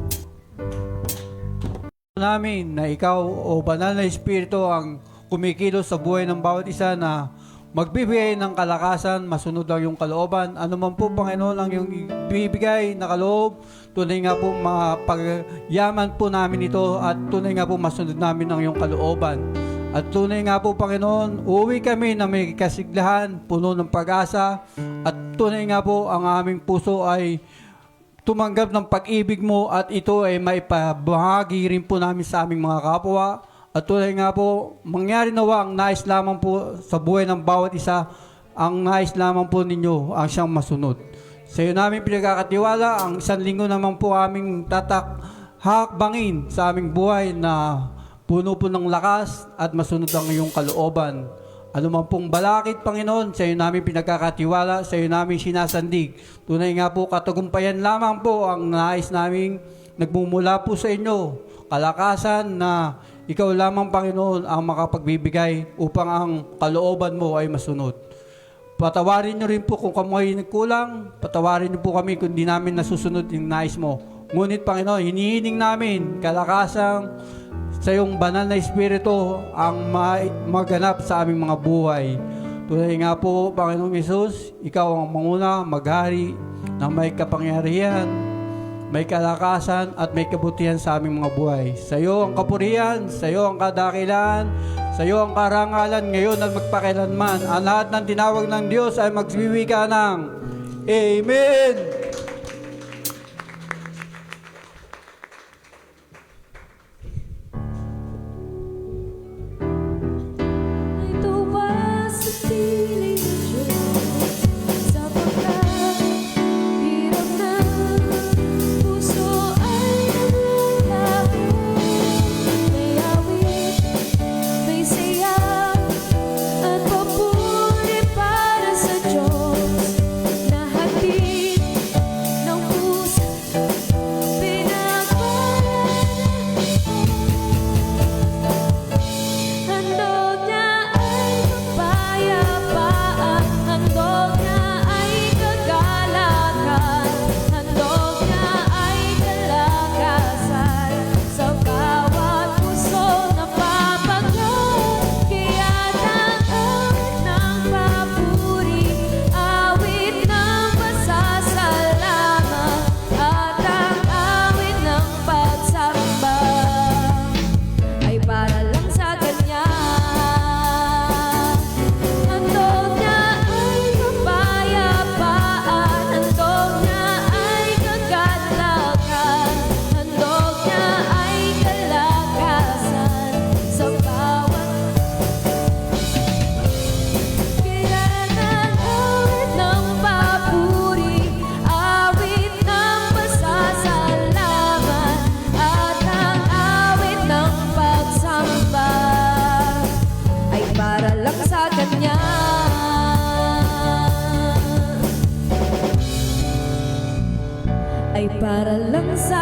Namin na ikaw o banal na Espiritu ang kumikilos sa buhay ng bawat isa na magbibigay ng kalakasan, masunod ang iyong kalooban. Ano man po, Panginoon, ang iyong ibibigay na kaloob, tunay nga po mapagyaman po namin ito at tunay nga po masunod namin ang iyong kalooban. At tunay nga po, Panginoon, uuwi kami na may kasiglahan, puno ng pag-asa at tunay nga po ang aming puso ay tumanggap ng pag-ibig mo at ito ay maipabahagi rin po namin sa aming mga kapwa. At tunay nga po, mangyari nawa ang nais lamang po sa buhay ng bawat isa, ang nais lamang po ninyo ang siyang masunod. Sa iyo namin pinagkakatiwala, ang 1 linggo naman po aming hakbangin sa aming buhay na puno po ng lakas at masunod ang iyong kalooban. Ano man pong balakid, Panginoon, sa iyo namin pinagkakatiwala, sa iyo namin sinasandig. Tunay nga po, katagumpayan lamang po ang nais namin nagmumula po sa inyo. Kalakasan na ikaw lamang, Panginoon, ang makapagbibigay upang ang kalooban mo ay masunod. Patawarin niyo rin po kung kami nagkulang. Patawarin niyo po kami kung di namin nasusunod yung nais mo. Ngunit, Panginoon, hinihiling namin kalakasang sa iyong banal na Espiritu ang maganap sa aming mga buhay. Tunay nga po, Panginoong Hesus, ikaw ang manguna, maghari na may kapangyarihan, may kalakasan at may kabutihan sa aming mga buhay. Sa iyo ang kapurihan, sa iyo ang kadakilaan, sa iyo ang karangalan ngayon at magpakailanman. Ang lahat ng tinawag ng Diyos ay magsiwiwika ng Amen! Ito ba sa piling ng Diyos sapagkat hirap ng puso ay naglalaho. May awit, may saya at papuri para sa Diyos na hatid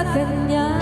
Kanya